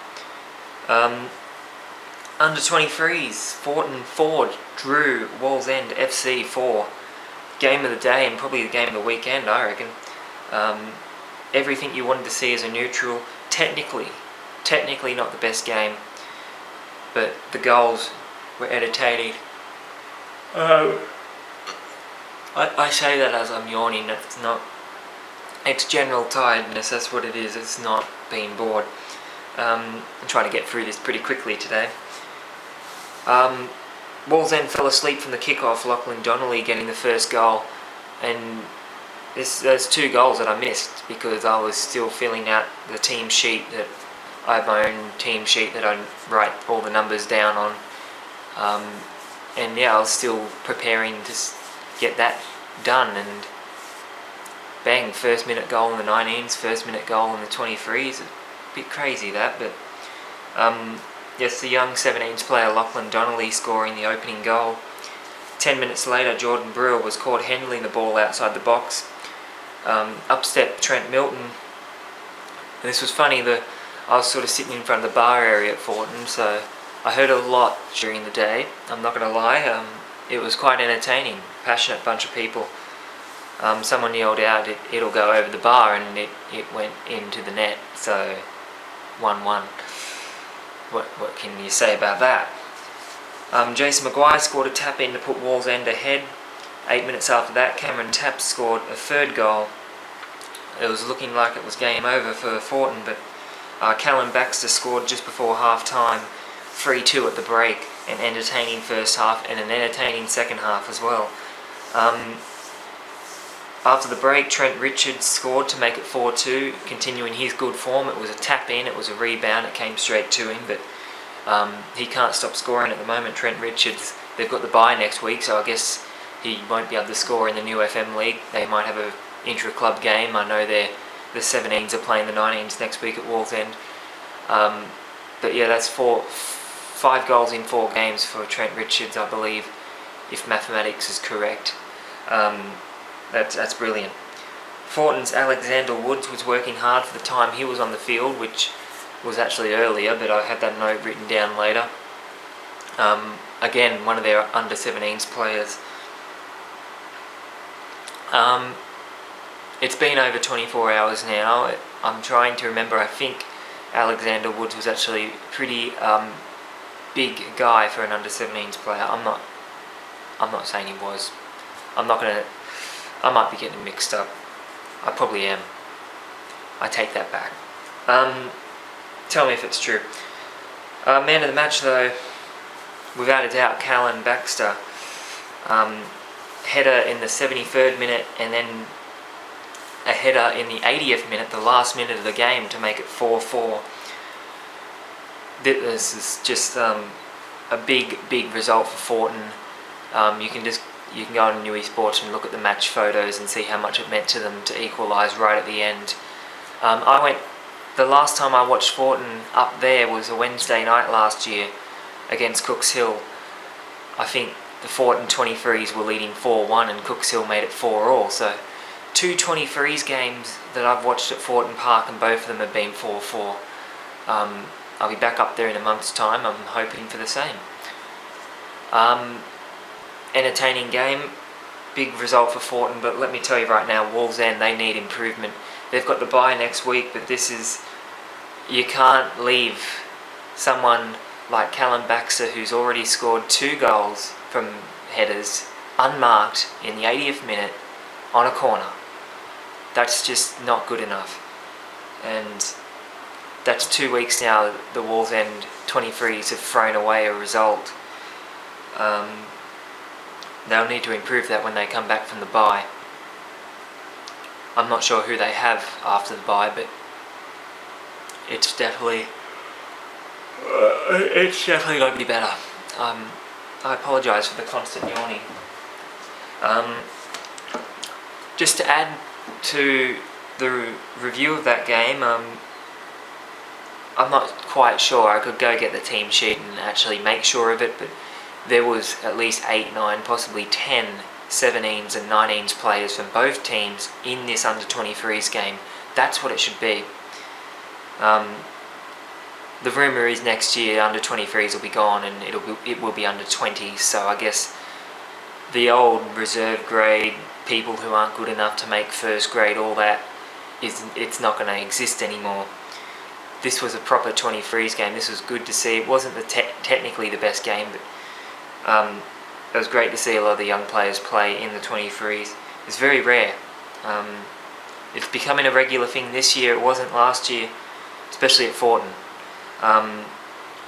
Under 23s, Thornton 4 drew Wallsend FC 4. Game of the day and probably the game of the weekend, I reckon. Everything you wanted to see as a neutral. Technically not the best game, but the goals were entertaining. I say that as I'm yawning. It's general tiredness, that's what it is. It's not being bored. I'm trying to get through this pretty quickly today. Wallsend fell asleep from the kickoff, Lachlan Donnelly getting the first goal, and there's 2 goals that I missed because I was still filling out the team sheet. That I have my own team sheet that I write all the numbers down on, and yeah, I was still preparing to get that done, and bang, first minute goal in the 19s, first minute goal in the 23s. A bit crazy that, but yes, the young 17s player Lachlan Donnelly scoring the opening goal. 10 minutes later, Jordan Brewer was caught handling the ball outside the box. Up stepped Trent Milton. And this was funny, I was sort of sitting in front of the bar area at Thornton, so I heard a lot during the day. I'm not going to lie, it was quite entertaining, passionate bunch of people. Someone yelled out, it'll go over the bar, and it went into the net, so 1-1. What can you say about that? Jason Maguire scored a tap in to put Wallsend ahead. 8 minutes after that, Cameron Tapp scored a third goal. It was looking like it was game over for Thornton, but Callum Baxter scored just before half time, 3-2 at the break. An entertaining first half and an entertaining second half as well. After the break, Trent Richards scored to make it 4-2, continuing his good form. It was a tap in, it was a rebound, it came straight to him, but he can't stop scoring at the moment, Trent Richards. They've got the bye next week, so I guess he won't be able to score in the new FM League. They might have an intra-club game. I know the 17s are playing the 19s next week at Wallsend. But yeah, that's 5 goals in 4 games for Trent Richards, I believe, if mathematics is correct. That's brilliant. Thornton's Alexander Woods was working hard for the time he was on the field, which was actually earlier, but I had that note written down later. Again, one of their under 17s players. It's been over 24 hours now. I'm trying to remember. I think Alexander Woods was actually a pretty big guy for an under 17s player. I'm not saying he was. I might be getting mixed up. I probably am. I take that back. Tell me if it's true. Man of the match though, without a doubt, Callum Baxter. Header in the 73rd minute and then a header in the 80th minute, the last minute of the game, to make it 4-4. This is just a big result for Thornton. You can go on Newysports and look at the match photos and see how much it meant to them to equalise right at the end. The last time I watched Thornton up there was a Wednesday night last year against Cooks Hill. I think the Thornton 23s were leading 4-1 and Cooks Hill made it 4-all. So 2 23s games that I've watched at Thornton Park, and both of them have been 4-4. I'll be back up there in a month's time. I'm hoping for the same. Entertaining game, big result for Thornton, but let me tell you right now, Wallsend, they need improvement. They've got the bye next week, but you can't leave someone like Callum Baxter, who's already scored 2 goals from headers, unmarked in the 80th minute on a corner. That's just not good enough. And that's 2 weeks now the Wallsend 23s have thrown away a result. They'll need to improve that when they come back from the bye. I'm not sure who they have after the bye, but it's definitely going to be better. I apologise for the constant yawning. Just to add to the review of that game, I'm not quite sure. I could go get the team sheet and actually make sure of it, but there was at least 8, 9, possibly 10 17s and 19s players from both teams in this under 23s game. That's what it should be. The rumour is next year under 23s will be gone and it will be under 20s, so I guess the old reserve grade, people who aren't good enough to make first grade, all that, it's not going to exist anymore. This was a proper 23s game. This was good to see. It wasn't technically the best game, but it was great to see a lot of the young players play in the 23s. It's very rare. It's becoming a regular thing this year. It wasn't last year, especially at Thornton.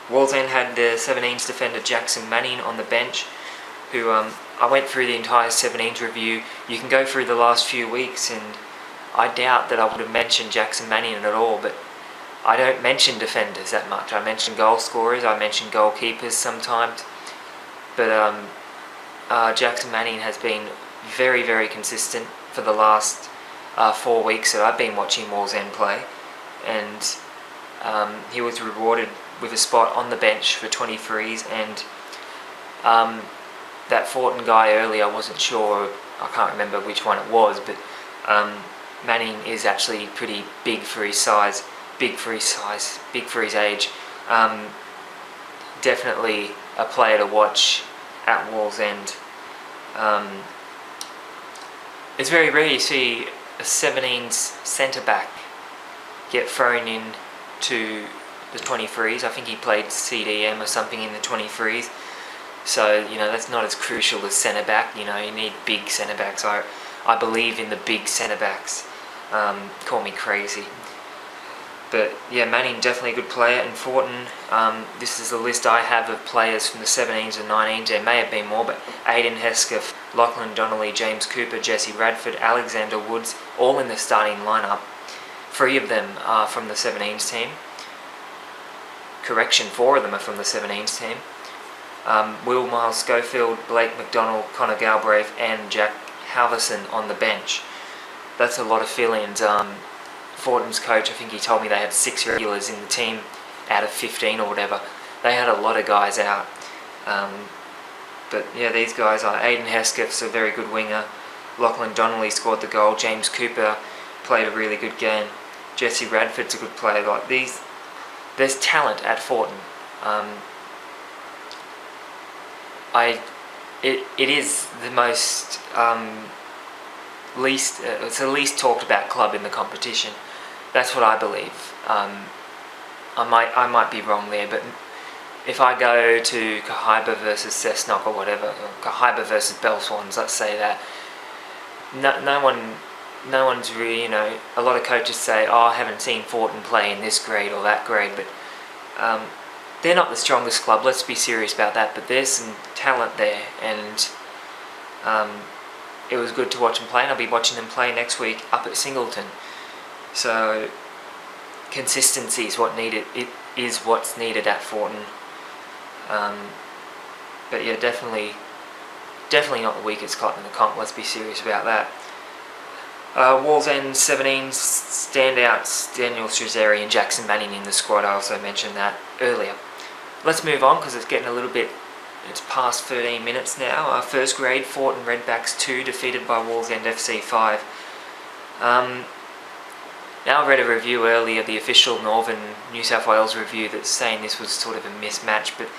Wallsend had the 17s defender Jackson Manning on the bench, who I went through the entire 17s review. You can go through the last few weeks, and I doubt that I would have mentioned Jackson Manning at all, but I don't mention defenders that much. I mention goal scorers, I mention goalkeepers sometimes, but Jackson Manning has been very, very consistent for the last 4 weeks that I've been watching Wallsend play, and he was rewarded with a spot on the bench for 23s, and that Thornton guy earlier, I wasn't sure, I can't remember which one it was, but Manning is actually pretty big for his size, big for his age. Definitely a player to watch at Wallsend. It's very rare you see a 17s centre back get thrown in to the 23s. I think he played CDM or something in the 23s. So, that's not as crucial as centre back. You need big centre backs. I believe in the big centre backs. Call me crazy. But yeah, Manning definitely a good player. And Thornton, this is the list I have of players from the 17s and 19s. There may have been more, but Aidan Hesketh, Lachlan Donnelly, James Cooper, Jesse Radford, Alexander Woods, all in the starting lineup. 3 of them are from the 17s team. Correction, 4 of them are from the 17s team. Will Miles Schofield, Blake McDonald, Connor Galbraith and Jack Halverson on the bench. That's a lot of fill-ins. Thornton's coach, I think he told me they had 6 regulars in the team out of 15 or whatever. They had a lot of guys out. But yeah, these guys are Aidan Hesketh's a very good winger. Lachlan Donnelly scored the goal. James Cooper played a really good game. Jesse Radford's a good player. Like these, there's talent at Thornton. It is the most it's the least talked about club in the competition. That's what I believe. I might be wrong there, but if I go to Kahibah versus Cessnock or whatever, or Kahibah versus Belswans, let's say that, no one's really, a lot of coaches say, oh, I haven't seen Thornton play in this grade or that grade, but they're not the strongest club, let's be serious about that, but there's some talent there, and it was good to watch them play, and I'll be watching them play next week up at Singleton. So consistency is what needed. It is what's needed at Thornton. But yeah, definitely not the weakest club in the comp. Let's be serious about that. Wallsend 17 standouts: Daniel Strazzeri and Jackson Manning in the squad. I also mentioned that earlier. Let's move on because it's getting a little bit. It's past 13 minutes now. First grade, Thornton Redbacks 2 defeated by Wallsend FC 5. Now I read a review earlier, the official Northern New South Wales review, that's saying this was sort of a mismatch, but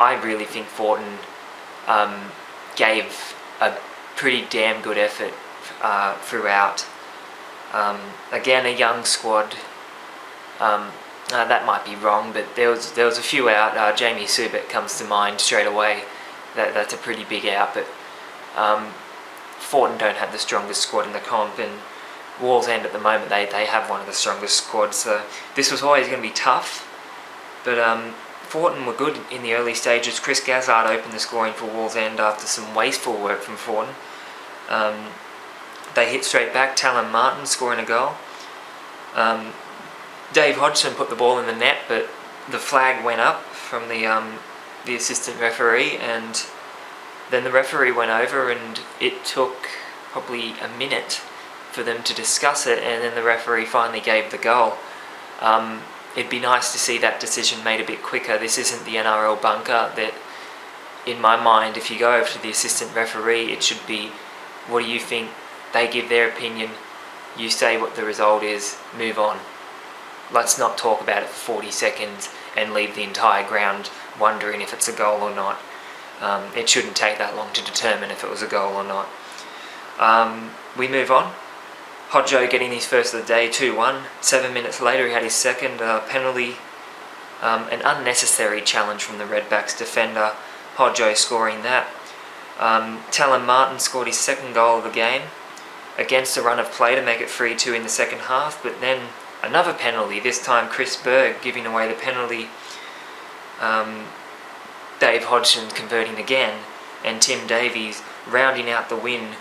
I really think Thornton gave a pretty damn good effort throughout. Again, a young squad. That might be wrong, but there was a few out. Jamie Subek comes to mind straight away. That's a pretty big out, but Thornton don't have the strongest squad in the comp, and Wallsend at the moment, they have one of the strongest squads, so this was always going to be tough. But Thornton were good in the early stages. Chris Gazzard opened the scoring for Wallsend after some wasteful work from Thornton. They hit straight back, Talon Martin scoring a goal. Dave Hodgson put the ball in the net, but the flag went up from the assistant referee, and then the referee went over, and it took probably a minute for them to discuss it, and then the referee finally gave the goal. It'd be nice to see that decision made a bit quicker. This isn't the NRL bunker that, in my mind, if you go over to the assistant referee, it should be, what do you think? They give their opinion, you say what the result is, move on. Let's not talk about it for 40 seconds and leave the entire ground wondering if it's a goal or not. It shouldn't take that long to determine if it was a goal or not. We move on. Hodjo getting his first of the day, 2-1. 7 minutes later he had his second penalty. An unnecessary challenge from the Redbacks defender. Hodjo scoring that. Talon Martin scored his second goal of the game against a run of play to make it 3-2 in the second half, but then another penalty, this time Chris Berg giving away the penalty. Dave Hodgson converting again, and Tim Davies rounding out the win.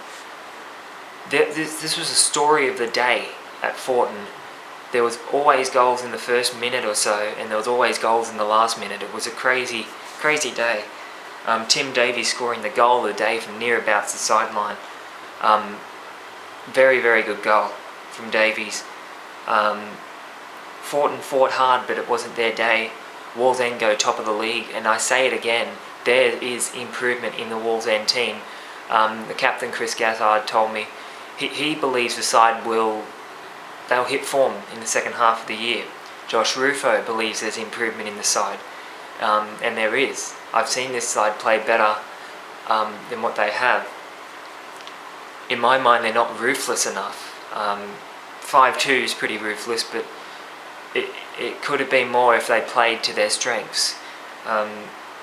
This was a story of the day at Thornton. There was always goals in the first minute or so, and there was always goals in the last minute. It was a crazy, crazy day. Tim Davies scoring the goal of the day from near about the sideline. Very, very good goal from Davies. Thornton fought hard, but it wasn't their day. Wallsend go top of the league, and I say it again, there is improvement in the Wallsend team. The captain, Chris Gazzard, told me he believes the side they'll hit form in the second half of the year. Josh Rufo believes there's improvement in the side, and there is. I've seen this side play better than what they have. In my mind, they're not ruthless enough. 5-2 is pretty ruthless, but it could have been more if they played to their strengths.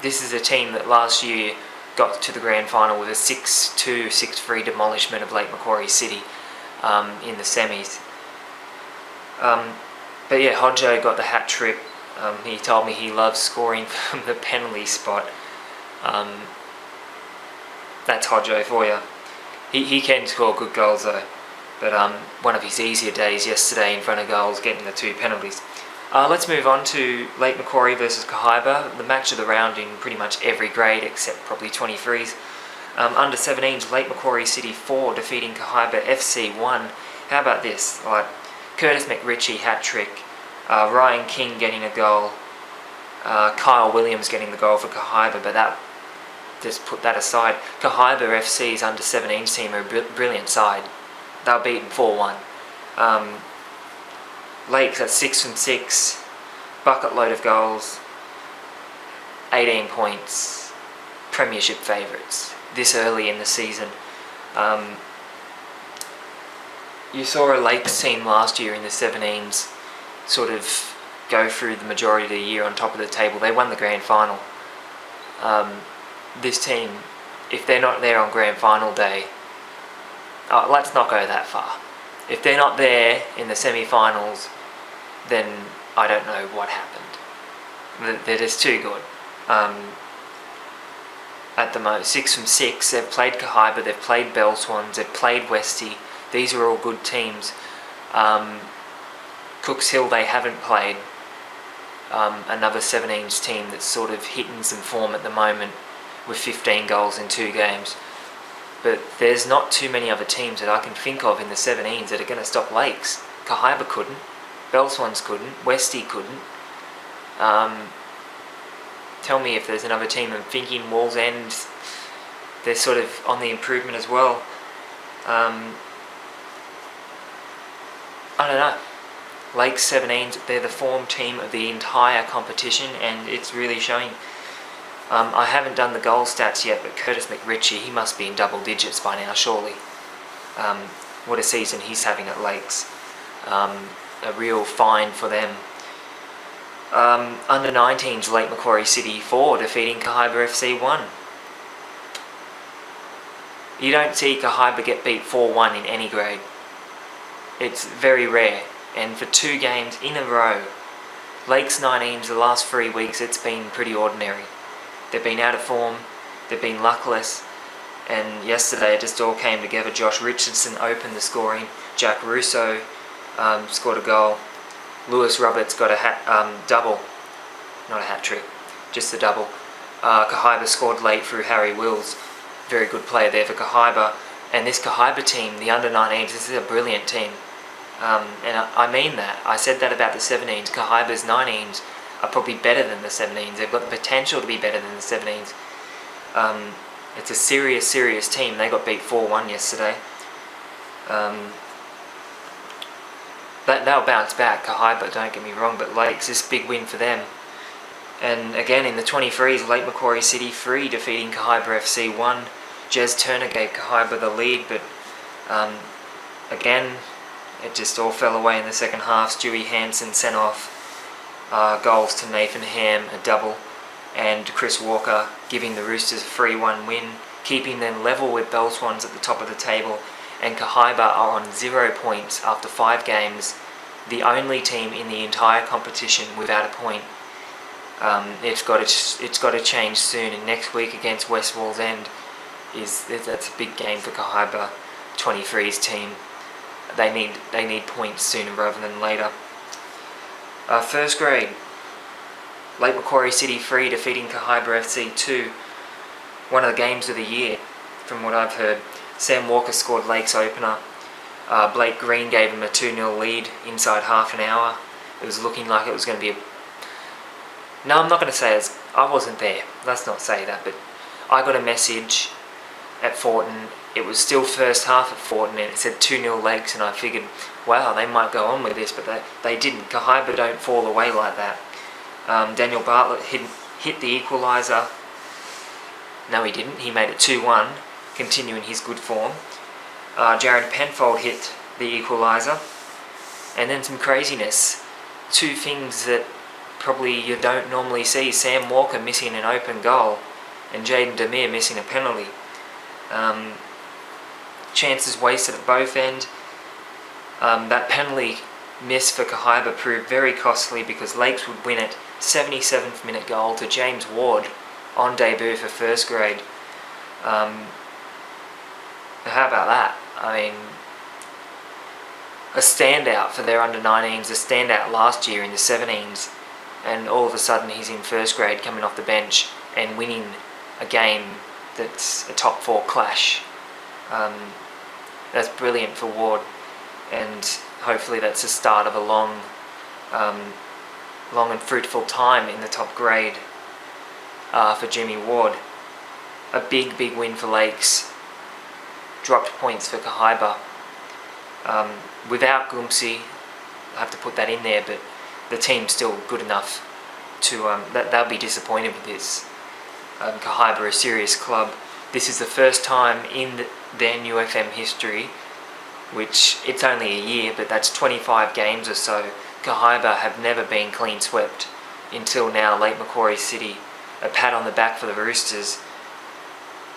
This is a team that last year got to the grand final with a 6-2, 6-3 demolishment of Lake Macquarie City in the semis. But yeah, Hodjo got the hat trick. He told me he loves scoring from the penalty spot. That's Hodjo for you. He can score good goals though, but one of his easier days yesterday in front of goals, getting the 2 penalties. Let's move on to Lake Macquarie versus Kahibah, the match of the round in pretty much every grade except probably 23s. Under 17s, Lake Macquarie City 4 defeating Kahibah FC 1. How about this? Like Curtis McRitchie hat-trick, Ryan King getting a goal, Kyle Williams getting the goal for Kahibah, but that, just put that aside. Kahibah FC's under 17s team are a brilliant side. They were beaten 4-1. Lakes at 6 from 6, bucket load of goals, 18 points, premiership favourites this early in the season. You saw a Lakes team last year in the 17s sort of go through the majority of the year on top of the table. They won the grand final. This team, if they're not there on grand final day, let's not go that far. If they're not there in the semi-finals, then I don't know what happened. They're just too good. At the moment, 6 from 6, they've played Kahibah, they've played Belswans, they've played Westy. These are all good teams. Cooks Hill they haven't played. Another 17s team that's sort of hitting some form at the moment with 15 goals in 2 games. But there's not too many other teams that I can think of in the 17s that are going to stop Lakes. Kahibah couldn't, Belswans couldn't, Westy couldn't. Tell me if there's another team. I'm thinking Wallsend, they're sort of on the improvement as well. I don't know. Lakes 17s, they're the form team of the entire competition, and it's really showing. I haven't done the goal stats yet, but Curtis McRitchie, he must be in double digits by now, surely. What a season he's having at Lakes. A real find for them. Under 19s, Lake Macquarie City 4 defeating Kahibah FC 1. You don't see Kahibah get beat 4-1 in any grade. It's very rare, and for 2 games in a row, Lakes 19s the last 3 weeks, it's been pretty ordinary. They've been out of form, they've been luckless, and yesterday it just all came together. Josh Richardson opened the scoring, Jack Russo scored a goal, Lewis Roberts got a double, not a hat-trick, just a double. Kahibah scored late through Harry Wills, very good player there for Kahibah. And this Kahibah team, the under-19s, this is a brilliant team. And I mean that. I said that about the 17s. Kahibah's 19s are probably better than the 17s. They've got the potential to be better than the 17s. It's a serious team. They got beat 4-1 yesterday. They'll bounce back, Kahibah, don't get me wrong, but Lakes, this big win for them. And again, in the 23s, Lake Macquarie City 3 defeating Kahibah FC 1. Jez Turner gave Kahibah the lead, but again, it just all fell away in the second half. Stewie Hansen sent off goals to Nathan Ham, a double, and Chris Walker giving the Roosters a 3-1 win, keeping them level with Belswans at the top of the table. And Kahibah are on 0 points after 5 games, the only team in the entire competition without a point. It's got to change soon, and next week against West Wallsend that's a big game for Kahibah 23's team. They need points sooner rather than later. First grade, Lake Macquarie City 3 defeating Kahibah FC 2. One of the games of the year, from what I've heard. Sam Walker scored Lake's opener. Blake Green gave him a 2-0 lead inside half an hour. It was looking like it was going to be a... No, I'm not going to say it. I wasn't there. Let's not say that. But I got a message at Thornton. It was still first half at Thornton, and it said 2-0 Lakes, and I figured, wow, they might go on with this, but they didn't. Kahibah don't fall away like that. Daniel Bartlett hit the equaliser. No, he didn't. He made it 2-1, continuing his good form. Jared Penfold hit the equaliser. And then some craziness. 2 things that probably you don't normally see. Sam Walker missing an open goal, and Jaden Demir missing a penalty. Chances wasted at both ends. That penalty miss for Kahibah proved very costly because Lakes would win it. 77th minute goal to James Ward on debut for first grade. How about that? I mean, a standout for their under-19s, a standout last year in the 17s, and all of a sudden he's in first grade coming off the bench and winning a game that's a top 4 clash. That's brilliant for Ward, and hopefully that's the start of a long and fruitful time in the top grade for Jimmy Ward. A big win for Lakes. Dropped points for Kahibah. Without Goomsey, I have to put that in there, but the team's still good enough to they'll be disappointed with this. Kahibah are a serious club. This is the first time in their new FM history, which it's only a year, but that's 25 games or so. Kahibah have never been clean swept until now. Lake Macquarie City, a pat on the back for the Roosters.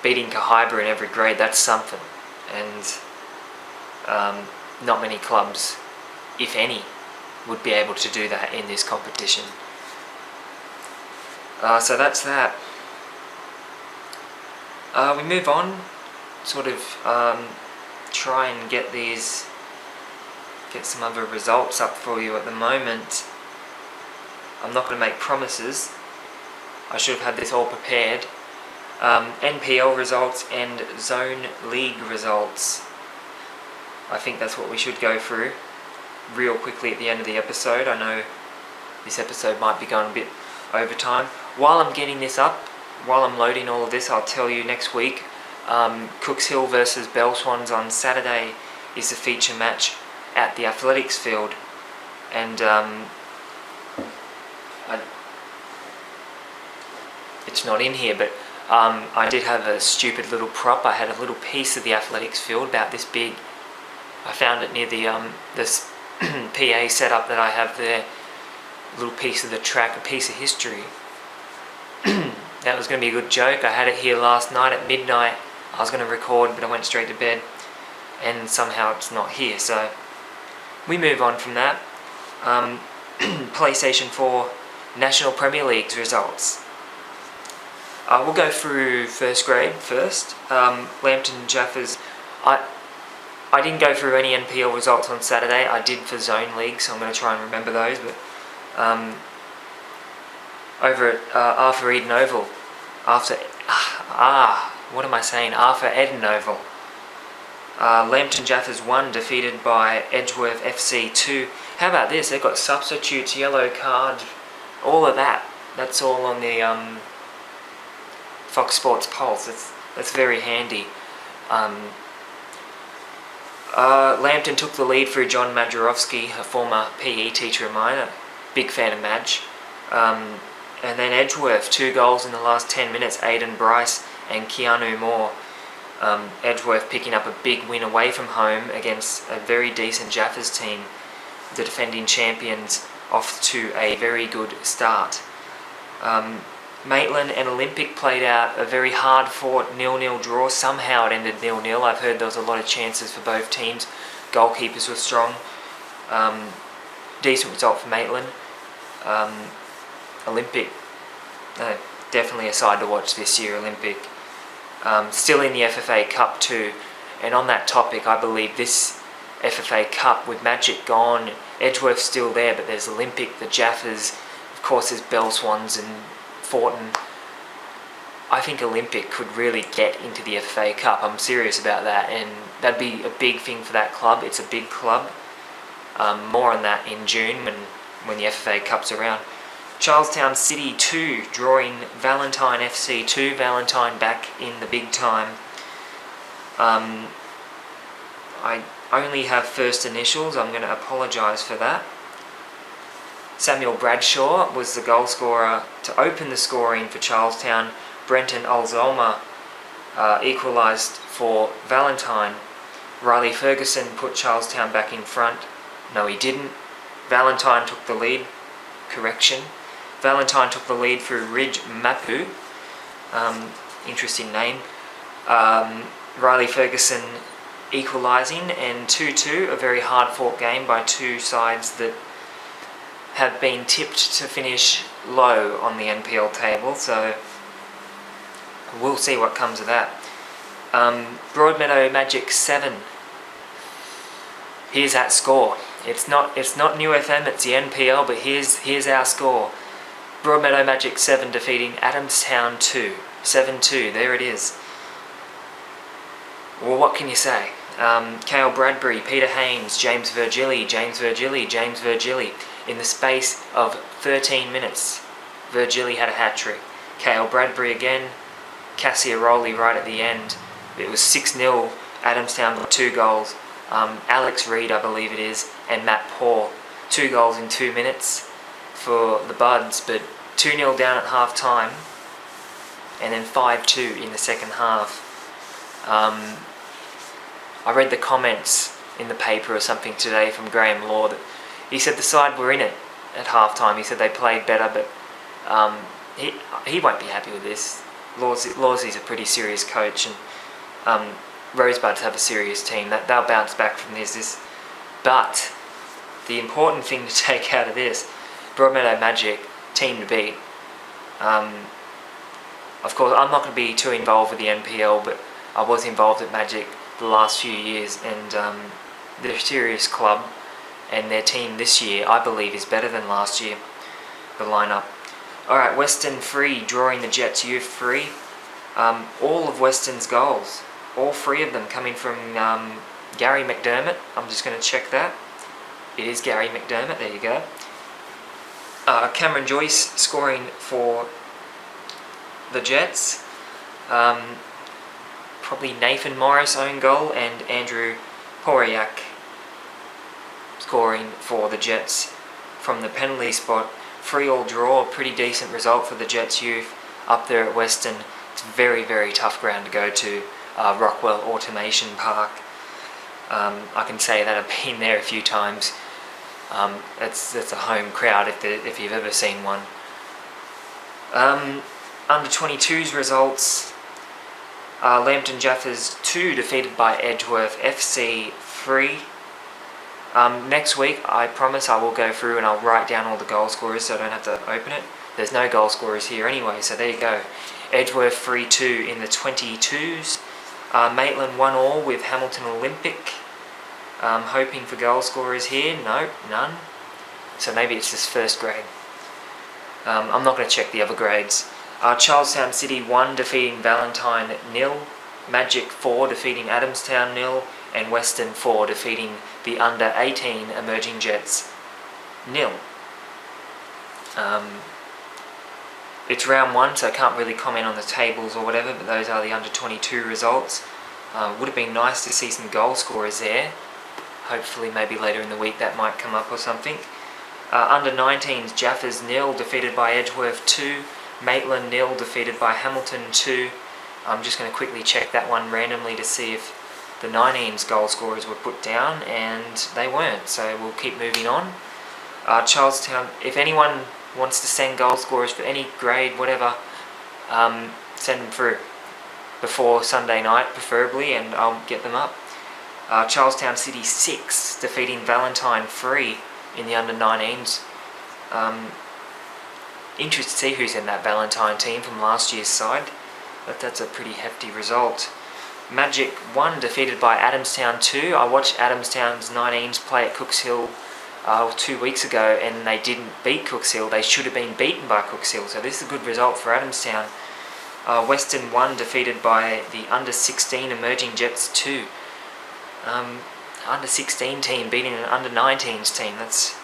Beating Kahibah in every grade, that's something. And not many clubs, if any, would be able to do that in this competition. So that's that. We move on, sort of try and get some other results up for you at the moment. I'm not going to make promises. I should have had this all prepared. NPL results and Zone League results. I think that's what we should go through real quickly at the end of the episode. I know this episode might be going a bit over time. While I'm getting this up, while I'm loading all of this, I'll tell you next week, Cooks Hill versus Belswans on Saturday is the feature match at the athletics field. And it's not in here, but I did have a stupid little prop. I had a little piece of the athletics field about this big. I found it near the this PA setup that I have there. A little piece of the track, a piece of history. That was going to be a good joke. I had it here last night at midnight. I was going to record, but I went straight to bed, and somehow it's not here. So we move on from that. PlayStation 4 National Premier League's results. We'll go through first grade first. Lambton Jaffers. I didn't go through any NPL results on Saturday. I did for Zone League, so I'm going to try and remember those. But over at Arthur Eden Oval, Arthur Eden Oval, Lambton Jaffers 1 defeated by Edgeworth FC 2. How about this? They've got substitutes, yellow card, all of that. That's all on the Fox Sports Pulse. That's very handy. Lambton took the lead through John Majerowski, a former PE teacher of mine, a big fan of Madge. And then Edgeworth, 2 goals in the last 10 minutes, Aidan Bryce and Keanu Moore. Edgeworth picking up a big win away from home against a very decent Jaffers team. The defending champions off to a very good start. Maitland and Olympic played out a very hard-fought 0-0 draw. Somehow it ended 0-0. I've heard there was a lot of chances for both teams. Goalkeepers were strong. Decent result for Maitland. Olympic, definitely a side to watch this year, Olympic. Still in the FFA Cup too. And on that topic, I believe this FFA Cup, with Magic gone, Edgeworth still there, but there's Olympic, the Jaffers, of course there's Belswans and Thornton. I think Olympic could really get into the FFA Cup. I'm serious about that, and that'd be a big thing for that club. It's a big club. More on that in June when the FFA Cup's around. Charlestown City 2 drawing Valentine FC 2. Valentine back in the big time. I only have first initials. I'm going to apologise for that. Samuel Bradshaw was the goal scorer to open the scoring for Charlestown. Brenton Alzolma equalised for Valentine. Riley Ferguson put Charlestown back in front. No, he didn't. Valentine took the lead. Correction. Valentine took the lead through Ridge Mapu. Interesting name. Riley Ferguson equalising, and 2-2, a very hard-fought game by two sides that have been tipped to finish low on the NPL table, so we'll see what comes of that. Broadmeadow Magic 7. Here's that score. It's not New FM, it's the NPL, but here's our score. Broadmeadow Magic 7 defeating Adamstown 2. 7-2, there it is. Well, what can you say? Cale Bradbury, Peter Haynes, James Virgili. In the space of 13 minutes, Virgili had a hat-trick. Cale Bradbury again, Cassiaroli right at the end. It was 6-0, Adamstown got 2 goals. Alex Reid, I believe it is, and Matt Paul. 2 goals in 2 minutes for the Buds, but 2-0 down at half-time, and then 5-2 in the second half. I read the comments in the paper or something today from Graham Law that he said the side were in it at half-time. He said they played better, but he won't be happy with this. Lawsy's a pretty serious coach, and Rosebuds have a serious team. They'll bounce back from this. But the important thing to take out of this, Broadmeadow Magic, team to beat. Of course, I'm not going to be too involved with the NPL, but I was involved at Magic the last few years, and they're a serious club, and their team this year, I believe, is better than last year, the lineup. Alright, Western Free drawing the Jets Youth 3. All of Western's goals, all 3 of them coming from Gary McDermott. I'm just going to check that. It is Gary McDermott, there you go. Cameron Joyce scoring for the Jets. Probably Nathan Morris own goal, and Andrew Poriak scoring for the Jets from the penalty spot. 3-3 draw, pretty decent result for the Jets youth up there at Western. It's very, very tough ground to go to, Rockwell Automation Park. I can say that I've been there a few times. It's a home crowd if you've ever seen one. Under 22's results. Lambton Jaffers 2 defeated by Edgeworth FC 3. Next week, I promise I will go through and I'll write down all the goal scorers so I don't have to open it. There's no goal scorers here anyway, so there you go. Edgeworth 3-2 in the 22s. Maitland 1-1 with Hamilton Olympic. Hoping for goal scorers here. No, none. So maybe it's just first grade. I'm not going to check the other grades. Charlestown City 1 defeating Valentine 0. Magic 4 defeating Adamstown 0. And Western 4 defeating the under 18 Emerging Jets 0. It's round 1, so I can't really comment on the tables or whatever, but those are the under 22 results. Would have been nice to see some goal scorers there. Hopefully maybe later in the week that might come up or something. Under 19s, Jaffers 0 defeated by Edgeworth 2. Maitland 0 defeated by Hamilton 2. I'm just going to quickly check that one randomly to see if the 19s goal scorers were put down, and they weren't, so we'll keep moving on. Charlestown, if anyone wants to send goal scorers for any grade, whatever, send them through before Sunday night preferably, and I'll get them up. Charlestown City 6 defeating Valentine 3 in the under 19s. Interested to see who's in that Valentine team from last year's side, but that's a pretty hefty result. Magic 1 defeated by Adamstown 2. I watched Adamstown's 19s play at Cooks Hill 2 weeks ago, and they didn't beat Cooks Hill. They should have been beaten by Cooks Hill, so this is a good result for Adamstown. Western 1 defeated by the under 16 Emerging Jets 2. Under 16 team beating an under 19s team. That's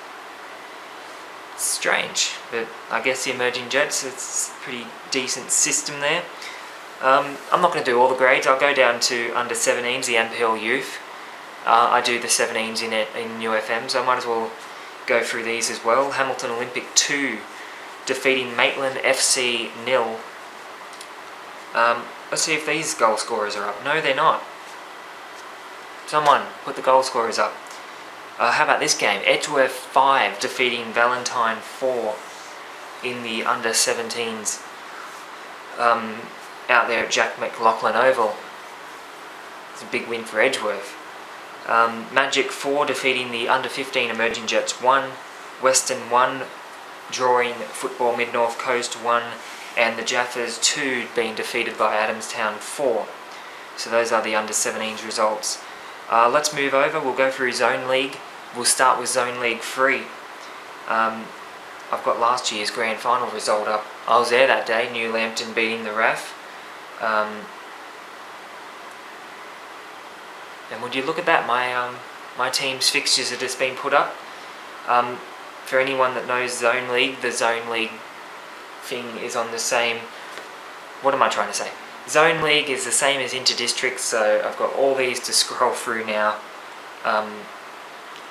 strange, but I guess the Emerging Jets, it's a pretty decent system there. I'm not going to do all the grades. I'll go down to under 17s, the NPL Youth. I do the 17s in UFM, so I might as well go through these as well. Hamilton Olympic 2 defeating Maitland FC 0. Let's see if these goal scorers are up. No, they're not. Someone put the goal scorers up. How about this game? Edgeworth 5 defeating Valentine 4 in the under 17s. Out there at Jack McLaughlin Oval. It's a big win for Edgeworth. Magic 4 defeating the under 15 Emerging Jets 1. Western 1 drawing Football Mid-North Coast 1. And the Jaffers 2 being defeated by Adamstown 4. So those are the under 17s results. Let's move over. We'll go through Zone League. We'll start with Zone League 3. I've got last year's grand final result up. I was there that day, New Lambton beating the RAF. And would you look at that, my team's fixtures have just been put up. For anyone that knows Zone League, the Zone League thing is on the same... What am I trying to say? Zone League is the same as Inter-District, so I've got all these to scroll through now.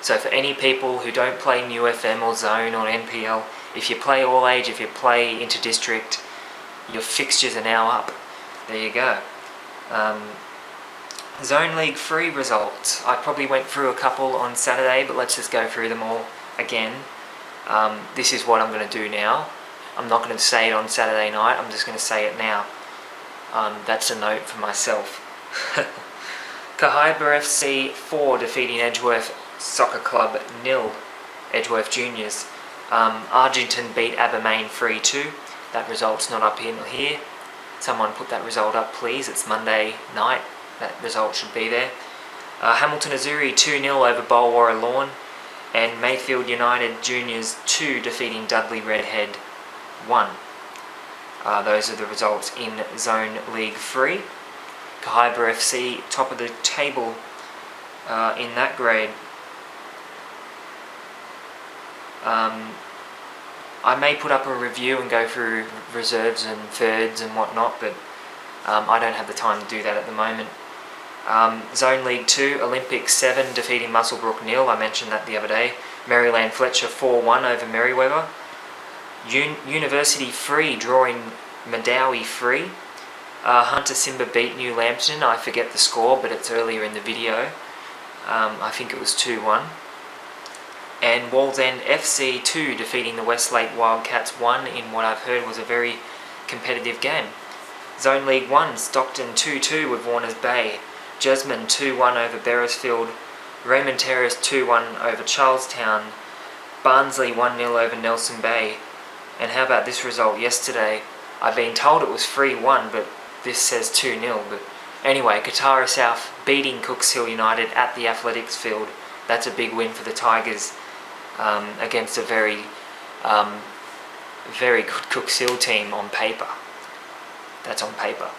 So for any people who don't play UFM or Zone or NPL, if you play All Age, if you play Inter-District, your fixtures are now up. There you go. Zone League 3 results. I probably went through a couple on Saturday, but let's just go through them all again. This is what I'm going to do now. I'm not going to say it on Saturday night, I'm just going to say it now. That's a note for myself. Kahibah FC 4 defeating Edgeworth Soccer Club 0. Edgeworth Juniors. Argentine beat Abermain 3-2. That result's not up here. Someone put that result up, please. It's Monday night. That result should be there. Hamilton Azuri 2-0 over Bulwarra Lawn. And Mayfield United Juniors 2 defeating Dudley Redhead 1. Those are the results in Zone League 3. Kahibah FC top of the table in that grade. I may put up a review and go through reserves and thirds and whatnot, but I don't have the time to do that at the moment. Zone League 2, Olympic 7 defeating Muswellbrook 0. I mentioned that the other day. Maryland Fletcher 4-1 over Merriweather. University 3 drawing Madawi 3. Hunter Simba beat New Lambton. I forget the score, but it's earlier in the video. I think it was 2-1. And Wallsend FC 2 defeating the Westlake Wildcats 1 in what I've heard was a very competitive game. Zone League 1, Stockton 2-2 with Warners Bay. Jesmond 2-1 over Beresfield. Raymond Terrace 2-1 over Charlestown, Barnsley 1-0 over Nelson Bay. And how about this result yesterday? I've been told it was 3-1, but this says 2-0. But anyway, Katara South beating Cooks Hill United at the Athletics Field. That's a big win for the Tigers against a very good Cooks Hill team on paper. That's on paper.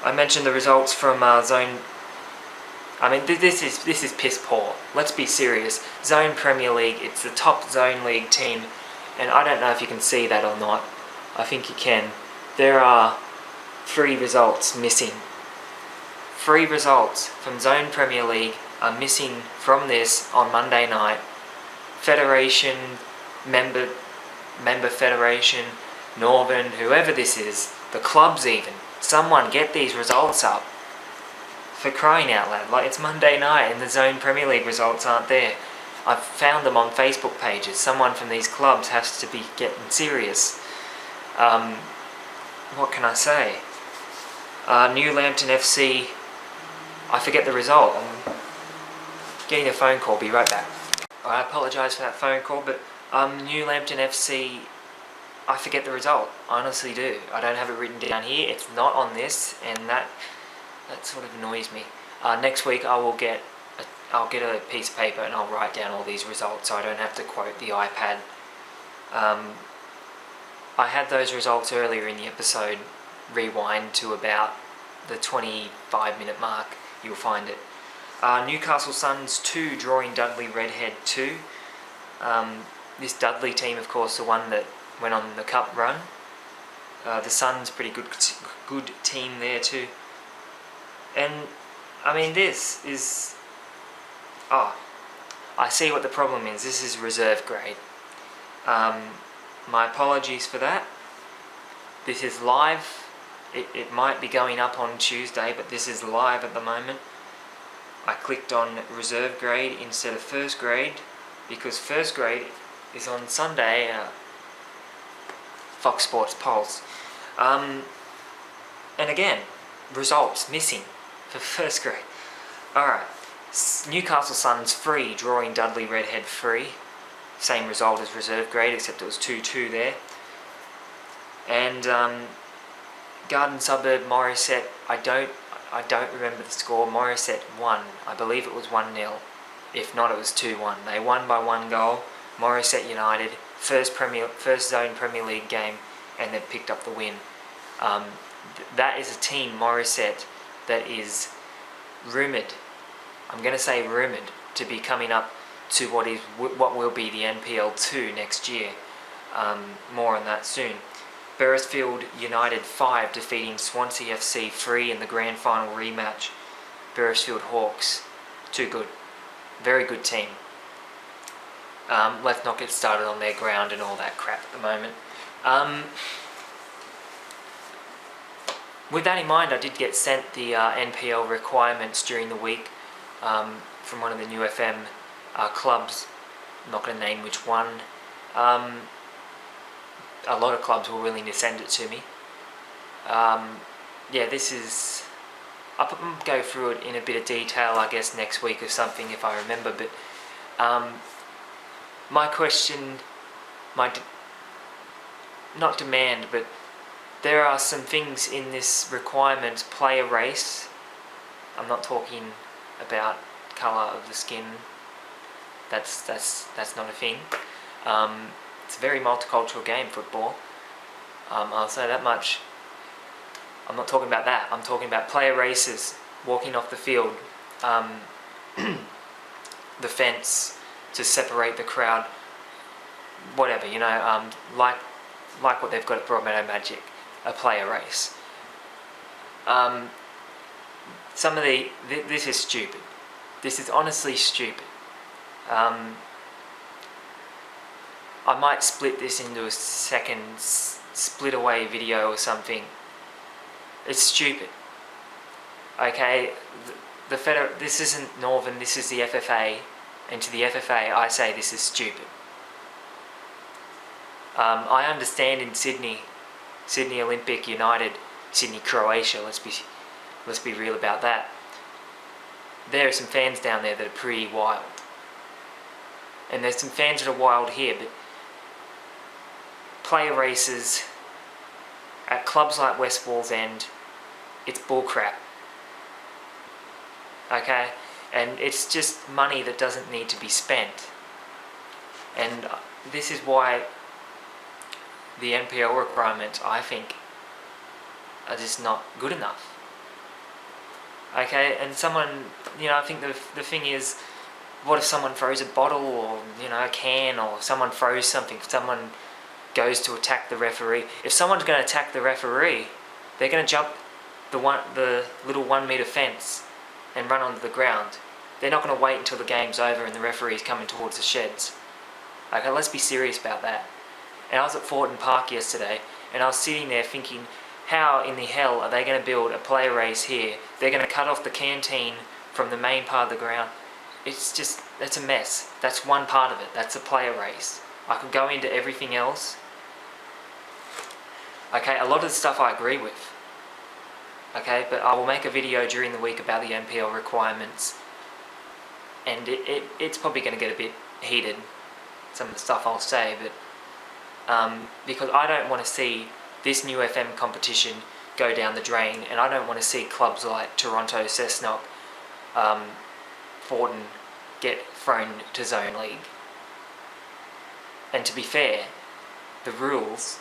I mentioned the results from Zone. I mean, this is piss poor. Let's be serious. Zone Premier League. It's the top Zone League team, and I don't know if you can see that or not. I think you can. There are 3 results missing. 3 results from Zone Premier League are missing from this on Monday night. Federation, member Federation, Northern, whoever this is, the clubs even. Someone get these results up. For crying out loud. Like, it's Monday night and the Zone Premier League results aren't there. I've found them on Facebook pages. Someone from these clubs has to be getting serious. What can I say? New Lambton FC, I forget the result. I'm getting a phone call, be right back. I apologise for that phone call, but New Lambton FC, I forget the result. I honestly do. I don't have it written down here. It's not on this, and that sort of annoys me. Next week I'll get a piece of paper and I'll write down all these results so I don't have to quote the iPad. I had those results earlier in the episode. Rewind to about the 25-minute mark, you'll find it. Newcastle Suns 2 drawing Dudley Redhead 2. This Dudley team, of course, the one that went on the cup run. The Suns, pretty good team there too. And I mean, this is... I see what the problem is. This is reserve grade. My apologies for that. This is live. It might be going up on Tuesday, but this is live at the moment. I clicked on reserve grade instead of first grade because first grade is on Sunday. Fox Sports Pulse. And again, results missing for first grade. Alright, Newcastle Suns 3 drawing Dudley Redhead 3. Same result as reserve grade, except it was 2-2 there. And Garden Suburb Morisset, I don't remember the score. Morisset won. I believe it was 1-0. If not, it was 2-1. They won by 1 goal. Morisset United, first Zone Premier League game, and they've picked up the win. That is a team, Morisset, that is rumoured, I'm going to say rumoured, to be coming up to what will be the NPL 2 next year. More on that soon. Beresfield United 5 defeating Swansea FC 3 in the grand final rematch. Beresfield Hawks, too good. Very good team. Let's not get started on their ground and all that crap at the moment. With that in mind, I did get sent the NPL requirements during the week from one of the new FM clubs. I'm not going to name which one. A lot of clubs were willing to send it to me. Yeah, this is... I'll go through it in a bit of detail, I guess, next week or something if I remember, but my question, not demand, but there are some things in this requirement, player race. I'm not talking about colour of the skin. That's not a thing. It's a very multicultural game, football. I'll say that much. I'm not talking about that. I'm talking about player races, walking off the field, the fence to separate the crowd, whatever, you know, like what they've got at Broadmeadow Magic, a player race. This is stupid. This is honestly stupid. I might split this into a second split away video or something. It's stupid. Okay, this isn't Northern, this is the FFA, and to the FFA I say this is stupid. I understand in Sydney Olympic United, Sydney Croatia, let's be real about that. there are some fans down there that are pretty wild. And there's some fans that are wild here, but player races at clubs like West Wallsend, it's bullcrap. Okay? And it's just money that doesn't need to be spent. And this is why the NPL requirements, I think, are just not good enough. Okay, and someone, I think the thing is, what if someone throws a bottle or, a can, or someone throws something, someone goes to attack the referee. If someone's going to attack the referee, they're going to jump the little 1 metre fence and run onto the ground. They're not going to wait until the game's over and the referee's coming towards the sheds. Okay, let's be serious about that. And I was at Thornton Park yesterday, and I was sitting there thinking, how in the hell are they going to build a player race here? They're going to cut off the canteen from the main part of the ground. It's just, that's a mess. That's one part of it. That's a player race. I could go into everything else. Okay, a lot of the stuff I agree with. Okay, but I will make a video during the week about the NPL requirements. And it's probably going to get a bit heated, some of the stuff I'll say, but because I don't want to see this new FM competition go down the drain, and I don't want to see clubs like Toronto, Cessnock, Thornton get thrown to Zone League. And to be fair, the rules,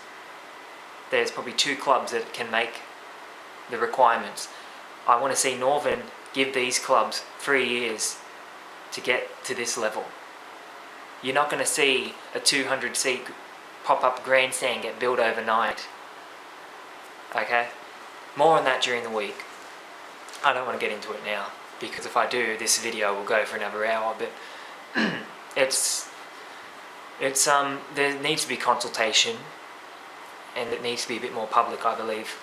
there's probably 2 clubs that can make the requirements. I want to see Northern give these clubs 3 years to get to this level. You're not going to see a 200-seat pop-up grandstand get built overnight. Okay? More on that during the week. I don't want to get into it now, because if I do, this video will go for another hour, but there needs to be consultation, and it needs to be a bit more public, I believe.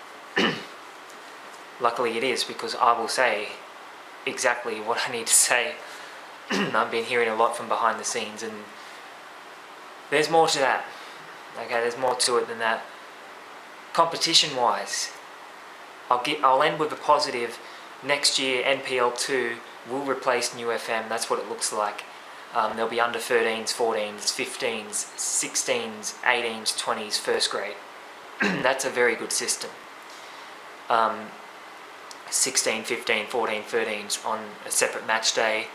Luckily it is, because I will say exactly what I need to say. I've been hearing a lot from behind the scenes, and there's more to that. Okay, there's more to it than that. Competition wise, I'll end with a positive. Next year NPL 2 will replace New FM. That's what it looks like. There'll be under 13s, 14s, 15s, 16s, 18s, 20s, first grade. That's a very good system. 16, 15, 14, 13s on a separate match day.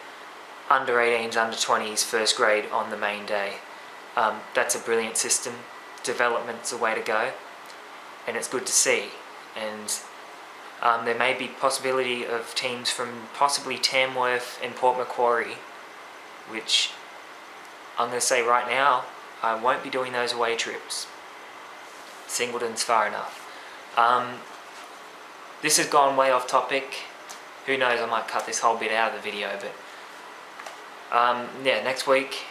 Under 18s, under 20s, first grade on the main day. That's a brilliant system. Development's the way to go, and it's good to see. And there may be possibility of teams from possibly Tamworth and Port Macquarie, which I'm going to say right now, I won't be doing those away trips. Singleton's far enough. This has gone way off topic. Who knows, I might cut this whole bit out of the video, but yeah, next week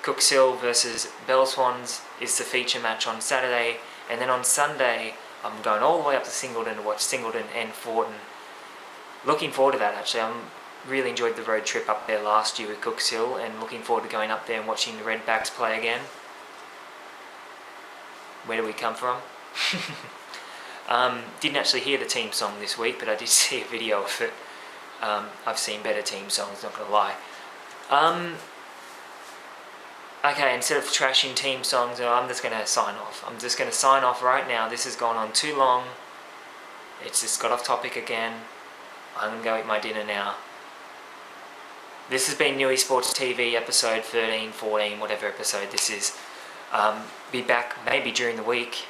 Cooks Hill versus Belswans is the feature match on Saturday, and then on Sunday I'm going all the way up to Singleton to watch Singleton and Thornton. Looking forward to that actually. I really enjoyed the road trip up there last year with Cooks Hill, and looking forward to going up there and watching the Redbacks play again. Where do we come from? Didn't actually hear the team song this week, but I did see a video of it. I've seen better team songs, not gonna lie. Okay, instead of trashing team songs, I'm just going to sign off. I'm just going to sign off right now. This has gone on too long. It's just got off topic again. I'm going to go eat my dinner now. This has been Newysports TV episode 13, 14, whatever episode this is. Be back maybe during the week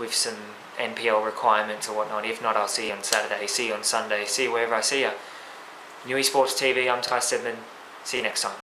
with some NPL requirements or whatnot. If not, I'll see you on Saturday, see you on Sunday, see you wherever I see you. Newysports TV, I'm Ty Stedman. See you next time.